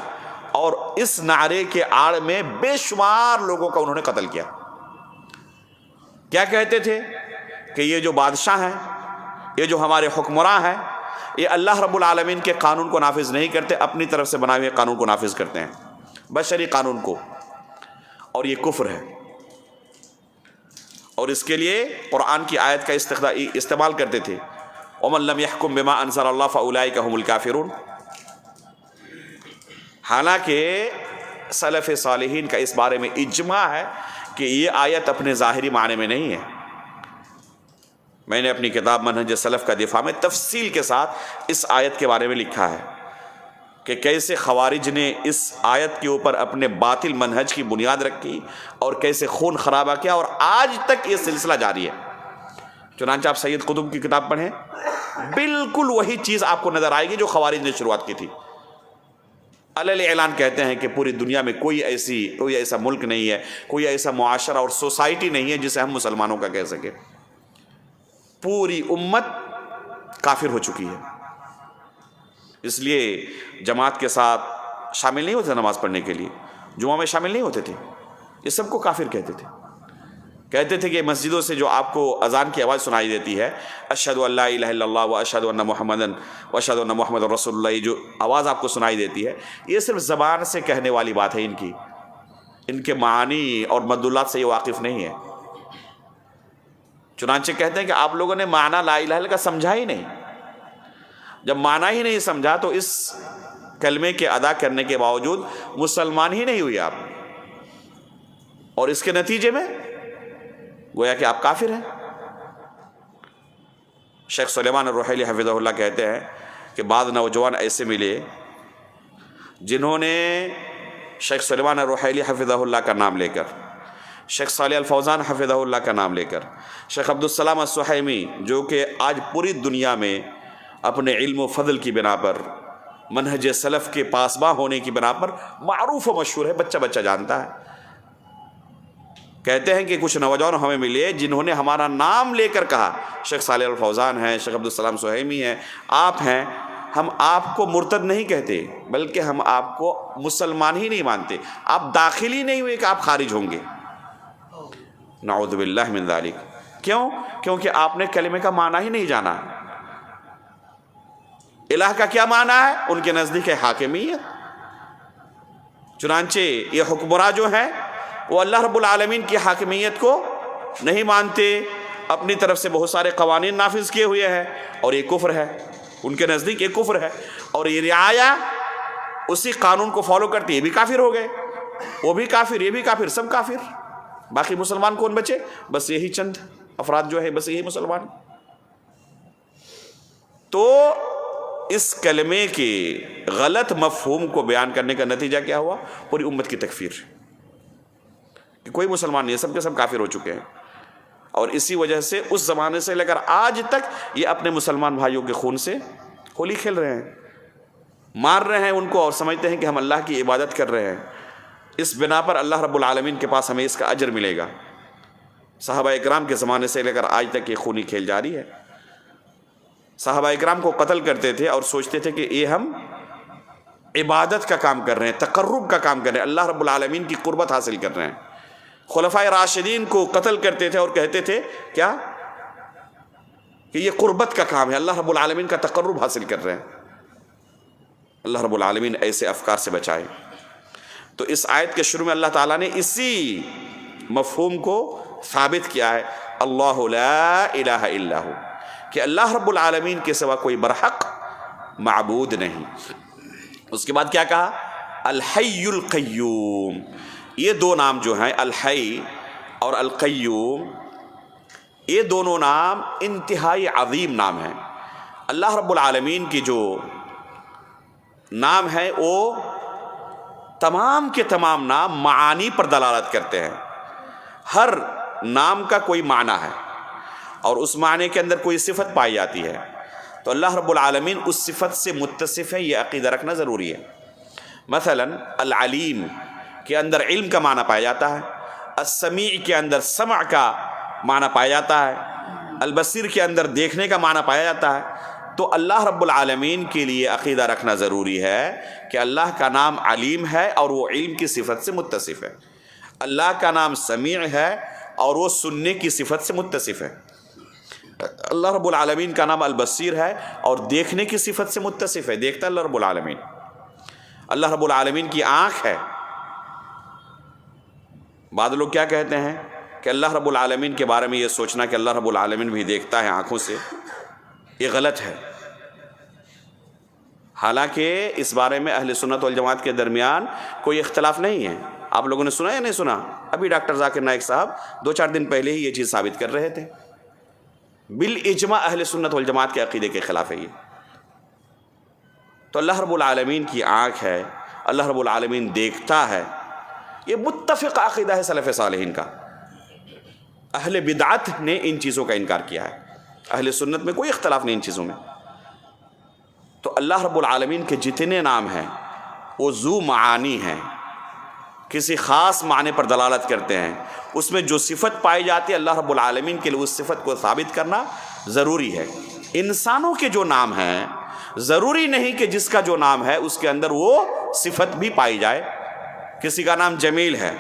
S2: اور اس نعرے کے آڑ میں بے شمار لوگوں کا انہوں نے قتل کیا. کیا کہتے تھے؟ کہ یہ جو بادشاہ ہیں، یہ جو ہمارے حکمراں ہیں، یہ اللہ رب العالمین کے قانون کو نافذ نہیں کرتے، اپنی طرف سے بنائے ہوئے قانون کو نافذ کرتے ہیں، بشری قانون کو. اور یہ کفر ہے. اور اس کے لیے قرآن کی آیت کا استعمال کرتے تھے، وَمَن لَّمْ يَحْكُم بِمَا أَنزَلَ اللَّهُ فَأُولَٰئِكَ هُمُ الْكَافِرُونَ. حالانکہ سلف صالحین کا اس بارے میں اجماع ہے کہ یہ آیت اپنے ظاہری معنی میں نہیں ہے. میں نے اپنی کتاب منہج سلف کا دفاع میں تفصیل کے ساتھ اس آیت کے بارے میں لکھا ہے کہ کیسے خوارج نے اس آیت کے اوپر اپنے باطل منہج کی بنیاد رکھی اور کیسے خون خرابہ کیا، اور آج تک یہ سلسلہ جاری ہے. چنانچہ آپ سید قطب کی کتاب پڑھیں، بالکل وہی چیز آپ کو نظر آئے گی جو خوارج نے شروعات کی تھی. علیہ اعلان کہتے ہیں کہ پوری دنیا میں کوئی ایسا ملک نہیں ہے، کوئی ایسا معاشرہ اور سوسائٹی نہیں ہے جسے ہم مسلمانوں کا کہہ سکیں. پوری امت کافر ہو چکی ہے. اس لیے جماعت کے ساتھ شامل نہیں ہوتے نماز پڑھنے کے لیے، جمعہ میں شامل نہیں ہوتے تھے، یہ سب کو کافر کہتے تھے۔ کہتے تھے کہ مسجدوں سے جو آپ کو اذان کی آواز سنائی دیتی ہے، اشہدو ان لا الہ الا اللہ و اشہدو ان محمدن و اشہدو ان محمد رسول اللہ، یہ جو آواز آپ کو سنائی دیتی ہے یہ صرف زبان سے کہنے والی بات ہے، ان کے معانی اور مدلولات سے یہ واقف نہیں ہے۔ چنانچہ کہتے ہیں کہ آپ لوگوں نے معنی لا الہ الا اللہ کا سمجھا ہی نہیں، جب معنی ہی نہیں سمجھا تو اس کلمے کے ادا کرنے کے باوجود مسلمان ہی نہیں ہوئے آپ، اور اس کے نتیجے میں گویا کہ آپ کافر ہیں۔ شیخ سلیمان الرحیلی حفظہ اللہ کہتے ہیں کہ بعض نوجوان ایسے ملے جنہوں نے شیخ سلیمان الرحیلی حفظہ اللہ کا نام لے کر، شیخ صالح الفوزان حفظہ اللہ کا نام لے کر، شیخ عبدالسلام السحیمی جو کہ آج پوری دنیا میں اپنے علم و فضل کی بنا پر، منہج سلف کے پاسباں ہونے کی بنا پر معروف و مشہور ہے، بچہ بچہ جانتا ہے، کہتے ہیں کہ کچھ نوجوان ہمیں ملے جنہوں نے ہمارا نام لے کر کہا شیخ صالح الفوزان ہیں، شیخ عبدالسلام سحیمی ہیں، آپ ہیں، ہم آپ کو مرتد نہیں کہتے بلکہ ہم آپ کو مسلمان ہی نہیں مانتے، آپ داخل ہی نہیں ہوئے کہ آپ خارج ہوں گے، نعوذ باللہ من ذالک۔ کیوں؟ کیونکہ آپ نے کلمے کا معنی ہی نہیں جانا۔ الہ کا کیا معنی ہے؟ ان کے نزدیک ہے حاکمیت۔ چنانچہ یہ حکمراں جو ہیں وہ اللہ رب العالمین کی حاکمیت کو نہیں مانتے، اپنی طرف سے بہت سارے قوانین نافذ کیے ہوئے ہیں، اور یہ کفر ہے، ان کے نزدیک یہ کفر ہے، اور یہ رعایا اسی قانون کو فالو کرتی، یہ بھی کافر ہو گئے، وہ بھی کافر، یہ بھی کافر، سب کافر۔ باقی مسلمان کون بچے؟ بس یہی چند افراد جو ہیں، بس یہی مسلمان۔ تو اس کلمے کے غلط مفہوم کو بیان کرنے کا نتیجہ کیا ہوا؟ پوری امت کی تکفیر، کہ کوئی مسلمان نہیں ہے، سب کے سب کافر ہو چکے ہیں، اور اسی وجہ سے اس زمانے سے لے کر آج تک یہ اپنے مسلمان بھائیوں کے خون سے ہولی کھیل رہے ہیں، مار رہے ہیں ان کو، اور سمجھتے ہیں کہ ہم اللہ کی عبادت کر رہے ہیں، اس بنا پر اللہ رب العالمین کے پاس ہمیں اس کا اجر ملے گا۔ صحابہ اکرام کے زمانے سے لے کر آج تک یہ خونی کھیل جاری ہے۔ صحابہ اکرام کو قتل کرتے تھے اور سوچتے تھے کہ یہ ہم عبادت کا کام کر رہے ہیں، تقرب کا کام کر رہے ہیں، اللہ رب العالمین کی قربت حاصل کر رہے ہیں۔ خلفائے راشدین کو قتل کرتے تھے اور کہتے تھے کیا؟ کہ یہ قربت کا کام ہے، اللہ رب العالمین کا تقرب حاصل کر رہے ہیں۔ اللہ رب العالمین ایسے افکار سے بچائے۔ تو اس آیت کے شروع میں اللہ تعالیٰ نے اسی مفہوم کو ثابت کیا ہے، اللہ لا الہ الا ہو، کہ اللہ رب العالمین کے سوا کوئی برحق معبود نہیں۔ اس کے بعد کیا کہا؟ الحی القیوم۔ یہ دو نام جو ہیں، الحی اور القیوم، یہ دونوں نام انتہائی عظیم نام ہیں۔ اللہ رب العالمین کی جو نام ہے وہ تمام کے تمام نام معانی پر دلالت کرتے ہیں، ہر نام کا کوئی معنی ہے، اور اس معنی کے اندر کوئی صفت پائی جاتی ہے، تو اللہ رب العالمین اس صفت سے متصف ہے، یہ عقیدہ رکھنا ضروری ہے۔ مثلا العلیم کے اندر علم کا معنی پایا جاتا ہے، السمیع کے اندر سمع کا معنی پایا جاتا ہے، البصیر کے اندر دیکھنے کا معنی پایا جاتا ہے۔ تو اللہ رب العالمین کے لیے عقیدہ رکھنا ضروری ہے کہ اللہ کا نام علیم ہے اور وہ علم کی صفت سے متصف ہے، اللہ کا نام سمیع ہے اور وہ سننے کی صفت سے متصف ہے، اللہ رب العالمین کا نام البصیر ہے اور دیکھنے کی صفت سے متصف ہے، دیکھتا اللہ رب العالمین۔ اللہ رب العالمین کی آنکھ ہے۔ بعض لوگ کیا کہتے ہیں کہ اللہ رب العالمین کے بارے میں یہ سوچنا کہ اللہ رب العالمین بھی دیکھتا ہے آنکھوں سے، یہ غلط ہے۔ حالانکہ اس بارے میں اہل سنت والجماعت کے درمیان کوئی اختلاف نہیں ہے۔ آپ لوگوں نے سنا یا نہیں سنا؟ ابھی ڈاکٹر ذاکر نائک صاحب 2-4 دن پہلے ہی یہ چیز ثابت کر رہے تھے، بالاجماع اہل سنت والجماعت کے عقیدے کے خلاف ہے یہ۔ تو اللہ رب العالمین کی آنکھ ہے، اللہ رب العالمین دیکھتا ہے، یہ متفق عقیدہ ہے سلف صالحین کا۔ اہل بدعت نے ان چیزوں کا انکار کیا ہے، اہل سنت میں کوئی اختلاف نہیں ان چیزوں میں۔ تو اللہ رب العالمین کے جتنے نام ہیں وہ ذو معانی ہیں، کسی خاص معنی پر دلالت کرتے ہیں، اس میں جو صفت پائی جاتی ہے اللہ رب العالمین کے لیے اس صفت کو ثابت کرنا ضروری ہے۔ انسانوں کے جو نام ہیں ضروری نہیں کہ جس کا جو نام ہے اس کے اندر وہ صفت بھی پائی جائے. کسی کا نام جمیل ہے،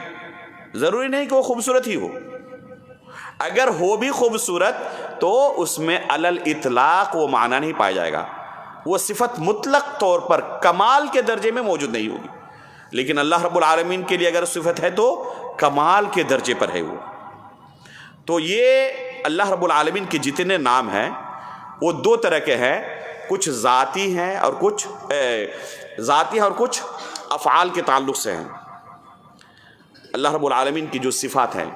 S2: ضروری نہیں کہ وہ خوبصورت ہی ہو. اگر ہو بھی خوبصورت تو اس میں علی الاطلاق وہ معنی نہیں پایا جائے گا، وہ صفت مطلق طور پر کمال کے درجے میں موجود نہیں ہوگی. لیکن اللہ رب العالمین کے لیے اگر صفت ہے تو کمال کے درجے پر ہے وہ. تو یہ اللہ رب العالمین کے جتنے نام ہیں وہ دو طرح کے ہیں، کچھ ذاتی ہیں اور کچھ افعال کے تعلق سے ہیں. اللہ رب العالمین کی جو صفات ہیں،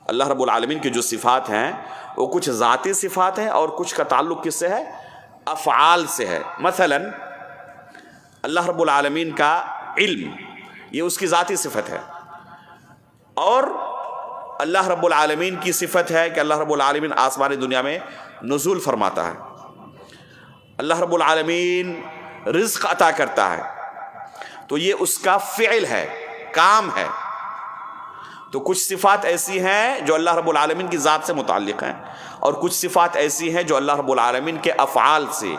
S2: اللہ رب العالمین کی جو صفات ہیں وہ کچھ ذاتی صفات ہیں اور کچھ کا تعلق کس سے ہے؟ افعال سے ہے. مثلا اللہ رب العالمین کا علم، یہ اس کی ذاتی صفت ہے. اور اللہ رب العالمین کی صفت ہے کہ اللہ رب العالمین آسمانی دنیا میں نزول فرماتا ہے. اللہ رب العالمین رزق عطا کرتا ہے، تو یہ اس کا فعل ہے، کام ہے. تو کچھ صفات ایسی ہیں جو اللہ رب العالمین کی ذات سے متعلق ہیں، اور کچھ صفات ایسی ہیں جو اللہ رب العالمین کے افعال سے،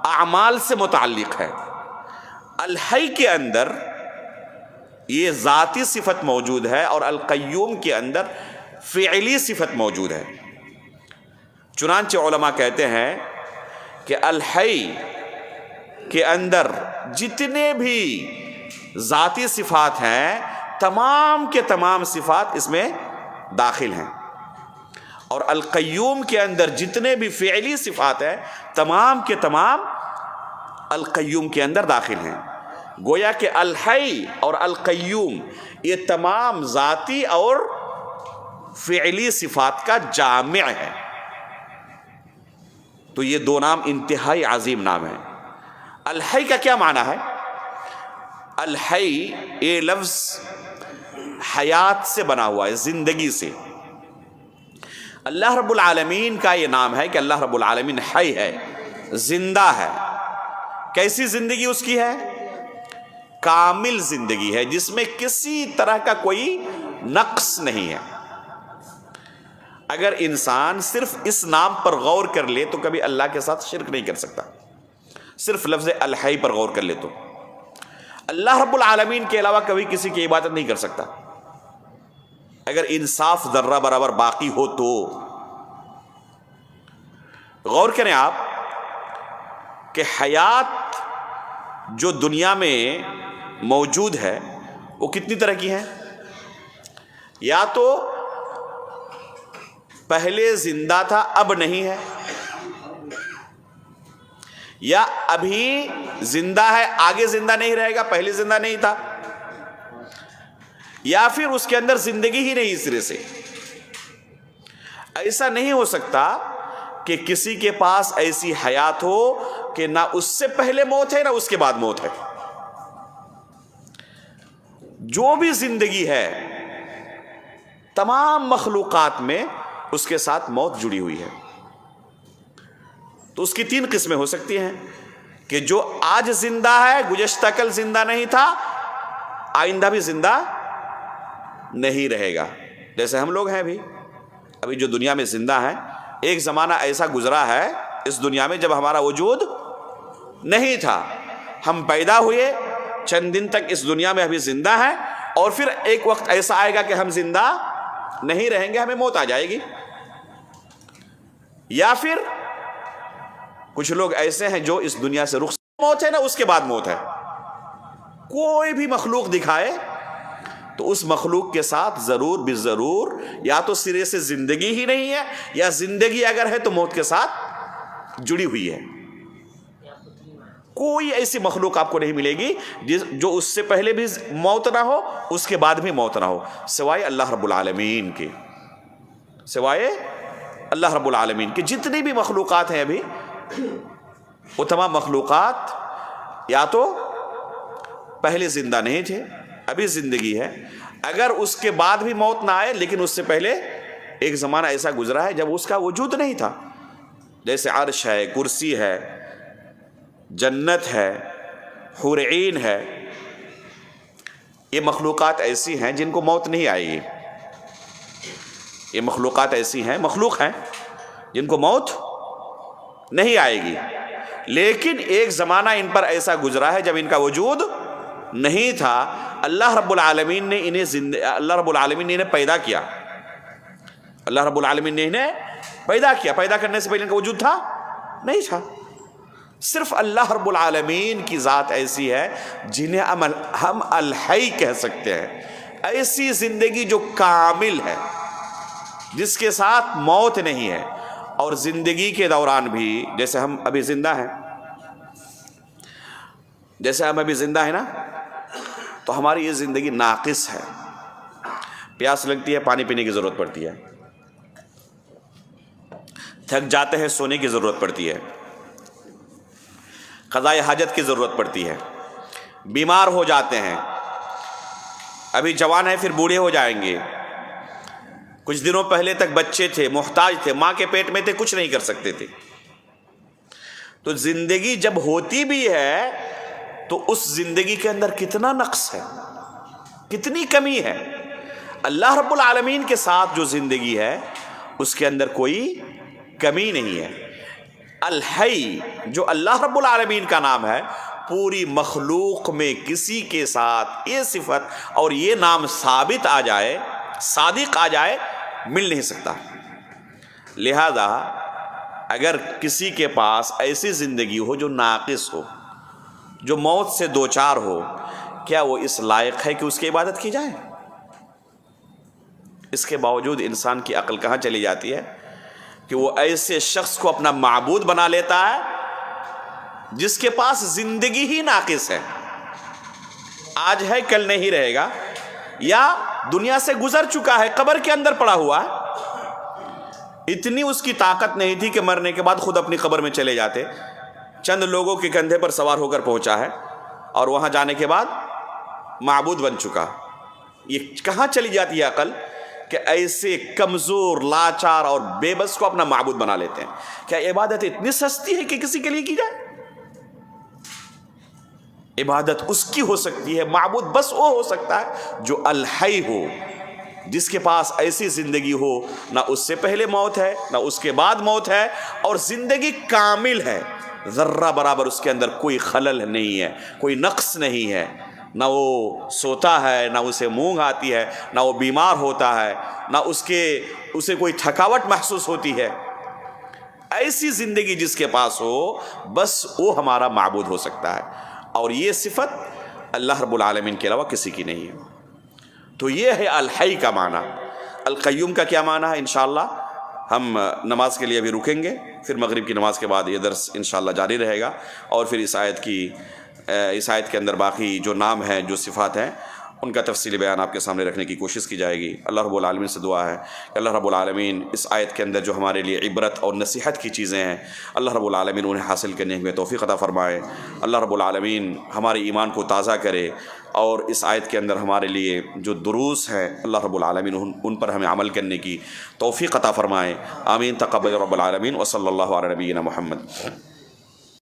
S2: اعمال سے متعلق ہے. الحی کے اندر یہ ذاتی صفت موجود ہے اور القیوم کے اندر فعلی صفت موجود ہے. چنانچہ علماء کہتے ہیں کہ الحی کے اندر جتنے بھی ذاتی صفات ہیں تمام کے تمام صفات اس میں داخل ہیں، اور القیوم کے اندر جتنے بھی فعلی صفات ہیں تمام کے تمام القیوم کے اندر داخل ہیں. گویا کہ الحی اور القیوم یہ تمام ذاتی اور فعلی صفات کا جامع ہے. تو یہ دو نام انتہائی عظیم نام ہیں. الحی کا کیا معنی ہے؟ الحی یہ لفظ حیات سے بنا ہوا ہے، زندگی سے. اللہ رب العالمین کا یہ نام ہے کہ اللہ رب العالمین حی ہے، زندہ ہے. کیسی زندگی اس کی ہے؟ کامل زندگی ہے جس میں کسی طرح کا کوئی نقص نہیں ہے. اگر انسان صرف اس نام پر غور کر لے تو کبھی اللہ کے ساتھ شرک نہیں کر سکتا. صرف لفظ الحی پر غور کر لے تو اللہ رب العالمین کے علاوہ کبھی کسی کی عبادت نہیں کر سکتا. اگر انصاف ذرہ برابر باقی ہو تو غور کریں آپ کہ حیات جو دنیا میں موجود ہے وہ کتنی طرح کی ہیں. یا تو پہلے زندہ تھا اب نہیں ہے، یا ابھی زندہ ہے آگے زندہ نہیں رہے گا، پہلے زندہ نہیں تھا، یا پھر اس کے اندر زندگی ہی نہیں سرے سے. ایسا نہیں ہو سکتا کہ کسی کے پاس ایسی حیات ہو کہ نہ اس سے پہلے موت ہے نہ اس کے بعد موت ہے. جو بھی زندگی ہے تمام مخلوقات میں اس کے ساتھ موت جڑی ہوئی ہے. تو اس کی تین قسمیں ہو سکتی ہیں کہ جو آج زندہ ہے، گزشتہ کل زندہ نہیں تھا، آئندہ بھی زندہ نہیں رہے گا. جیسے ہم لوگ ہیں ابھی جو دنیا میں زندہ ہیں، ایک زمانہ ایسا گزرا ہے اس دنیا میں جب ہمارا وجود نہیں تھا، ہم پیدا ہوئے، چند دن تک اس دنیا میں ابھی زندہ ہیں، اور پھر ایک وقت ایسا آئے گا کہ ہم زندہ نہیں رہیں گے، ہمیں موت آ جائے گی. یا پھر کچھ لوگ ایسے ہیں جو اس دنیا سے رخصت، موت ہے نا اس کے بعد موت ہے. کوئی بھی مخلوق دکھائے تو اس مخلوق کے ساتھ ضرور بالضرور یا تو سرے سے زندگی ہی نہیں ہے، یا زندگی اگر ہے تو موت کے ساتھ جڑی ہوئی ہے. کوئی ایسی مخلوق آپ کو نہیں ملے گی جو اس سے پہلے بھی موت نہ ہو، اس کے بعد بھی موت نہ ہو، سوائے اللہ رب العالمین کے. سوائے اللہ رب العالمین کے جتنی بھی مخلوقات ہیں ابھی، وہ تمام مخلوقات یا تو پہلے زندہ نہیں تھے، ابھی زندگی ہے. اگر اس کے بعد بھی موت نہ آئے لیکن اس سے پہلے ایک زمانہ ایسا گزرا ہے جب اس کا وجود نہیں تھا. جیسے عرش ہے، کرسی ہے، جنت ہے، حور عین ہے. یہ مخلوقات ایسی ہیں جن کو موت نہیں آئے گی. یہ مخلوقات ایسی ہیں، مخلوق ہیں جن کو موت نہیں آئے گی. لیکن ایک زمانہ ان پر ایسا گزرا ہے جب ان کا وجود نہیں تھا، اللہ رب العالمین نے انہیں پیدا کیا، اللہ رب العالمین نے انہیں پیدا کیا، پیدا کرنے سے پہلے ان کا وجود تھا نہیں تھا۔ صرف اللہ رب العالمین کی ذات ایسی ہے جنہیں ہم الحی کہہ سکتے ہیں، ایسی زندگی جو کامل ہے، جس کے ساتھ موت نہیں ہے، اور زندگی کے دوران بھی جیسے ہم ابھی زندہ ہیں نا، تو ہماری یہ زندگی ناقص ہے، پیاس لگتی ہے پانی پینے کی ضرورت پڑتی ہے، تھک جاتے ہیں سونے کی ضرورت پڑتی ہے، قضاء حاجت کی ضرورت پڑتی ہے، بیمار ہو جاتے ہیں، ابھی جوان ہیں پھر بوڑھے ہو جائیں گے، کچھ دنوں پہلے تک بچے تھے، محتاج تھے، ماں کے پیٹ میں تھے، کچھ نہیں کر سکتے تھے۔ تو زندگی جب ہوتی بھی ہے تو اس زندگی کے اندر کتنا نقص ہے، کتنی کمی ہے۔ اللہ رب العالمین کے ساتھ جو زندگی ہے اس کے اندر کوئی کمی نہیں ہے۔ الحی جو اللہ رب العالمین کا نام ہے، پوری مخلوق میں کسی کے ساتھ یہ صفت اور یہ نام ثابت آ جائے، صادق آ جائے، مل نہیں سکتا۔ لہذا اگر کسی کے پاس ایسی زندگی ہو جو ناقص ہو، جو موت سے دوچار ہو، کیا وہ اس لائق ہے کہ اس کی عبادت کی جائے؟ اس کے باوجود انسان کی عقل کہاں چلی جاتی ہے کہ وہ ایسے شخص کو اپنا معبود بنا لیتا ہے جس کے پاس زندگی ہی ناقص ہے، آج ہے کل نہیں رہے گا، یا دنیا سے گزر چکا ہے، قبر کے اندر پڑا ہوا ہے۔ اتنی اس کی طاقت نہیں تھی کہ مرنے کے بعد خود اپنی قبر میں چلے جاتے، چند لوگوں کے کندھے پر سوار ہو کر پہنچا ہے اور وہاں جانے کے بعد معبود بن چکا۔ یہ کہاں چلی جاتی ہے عقل کہ ایسے کمزور، لاچار اور بے بس کو اپنا معبود بنا لیتے ہیں؟ کیا عبادت اتنی سستی ہے کہ کسی کے لیے کی جائے؟ عبادت اس کی ہو سکتی ہے، معبود بس وہ ہو سکتا ہے جو الحی ہو، جس کے پاس ایسی زندگی ہو، نہ اس سے پہلے موت ہے نہ اس کے بعد موت ہے، اور زندگی کامل ہے، ذرہ برابر اس کے اندر کوئی خلل نہیں ہے، کوئی نقص نہیں ہے، نہ وہ سوتا ہے، نہ اسے اونگ آتی ہے، نہ وہ بیمار ہوتا ہے، نہ اسے کوئی تھکاوٹ محسوس ہوتی ہے۔ ایسی زندگی جس کے پاس ہو، بس وہ ہمارا معبود ہو سکتا ہے، اور یہ صفت اللہ رب العالمین کے علاوہ کسی کی نہیں ہے۔ تو یہ ہے الحی کا معنی۔ القیوم کا کیا معنی ہے؟ انشاءاللہ ہم نماز کے لیے ابھی رکیں گے، پھر مغرب کی نماز کے بعد یہ درس انشاءاللہ جاری رہے گا، اور پھر اس آیت کے اندر باقی جو نام ہیں، جو صفات ہیں، ان کا تفصیلی بیان آپ کے سامنے رکھنے کی کوشش کی جائے گی۔ اللہ رب العالمین سے دعا ہے کہ اللہ رب العالمین اس آیت کے اندر جو ہمارے لیے عبرت اور نصیحت کی چیزیں ہیں، اللہ رب العالمین انہیں حاصل کرنے میں توفیق عطا فرمائے۔ اللہ رب العالمین ہمارے ایمان کو تازہ کرے، اور اس آیت کے اندر ہمارے لیے جو دروس ہیں، اللہ رب العالمین ان پر ہمیں عمل کرنے کی توفیق عطا فرمائے۔ آمین۔ تقبل رب العالمین، وصلی اللہ علی نبینا محمد۔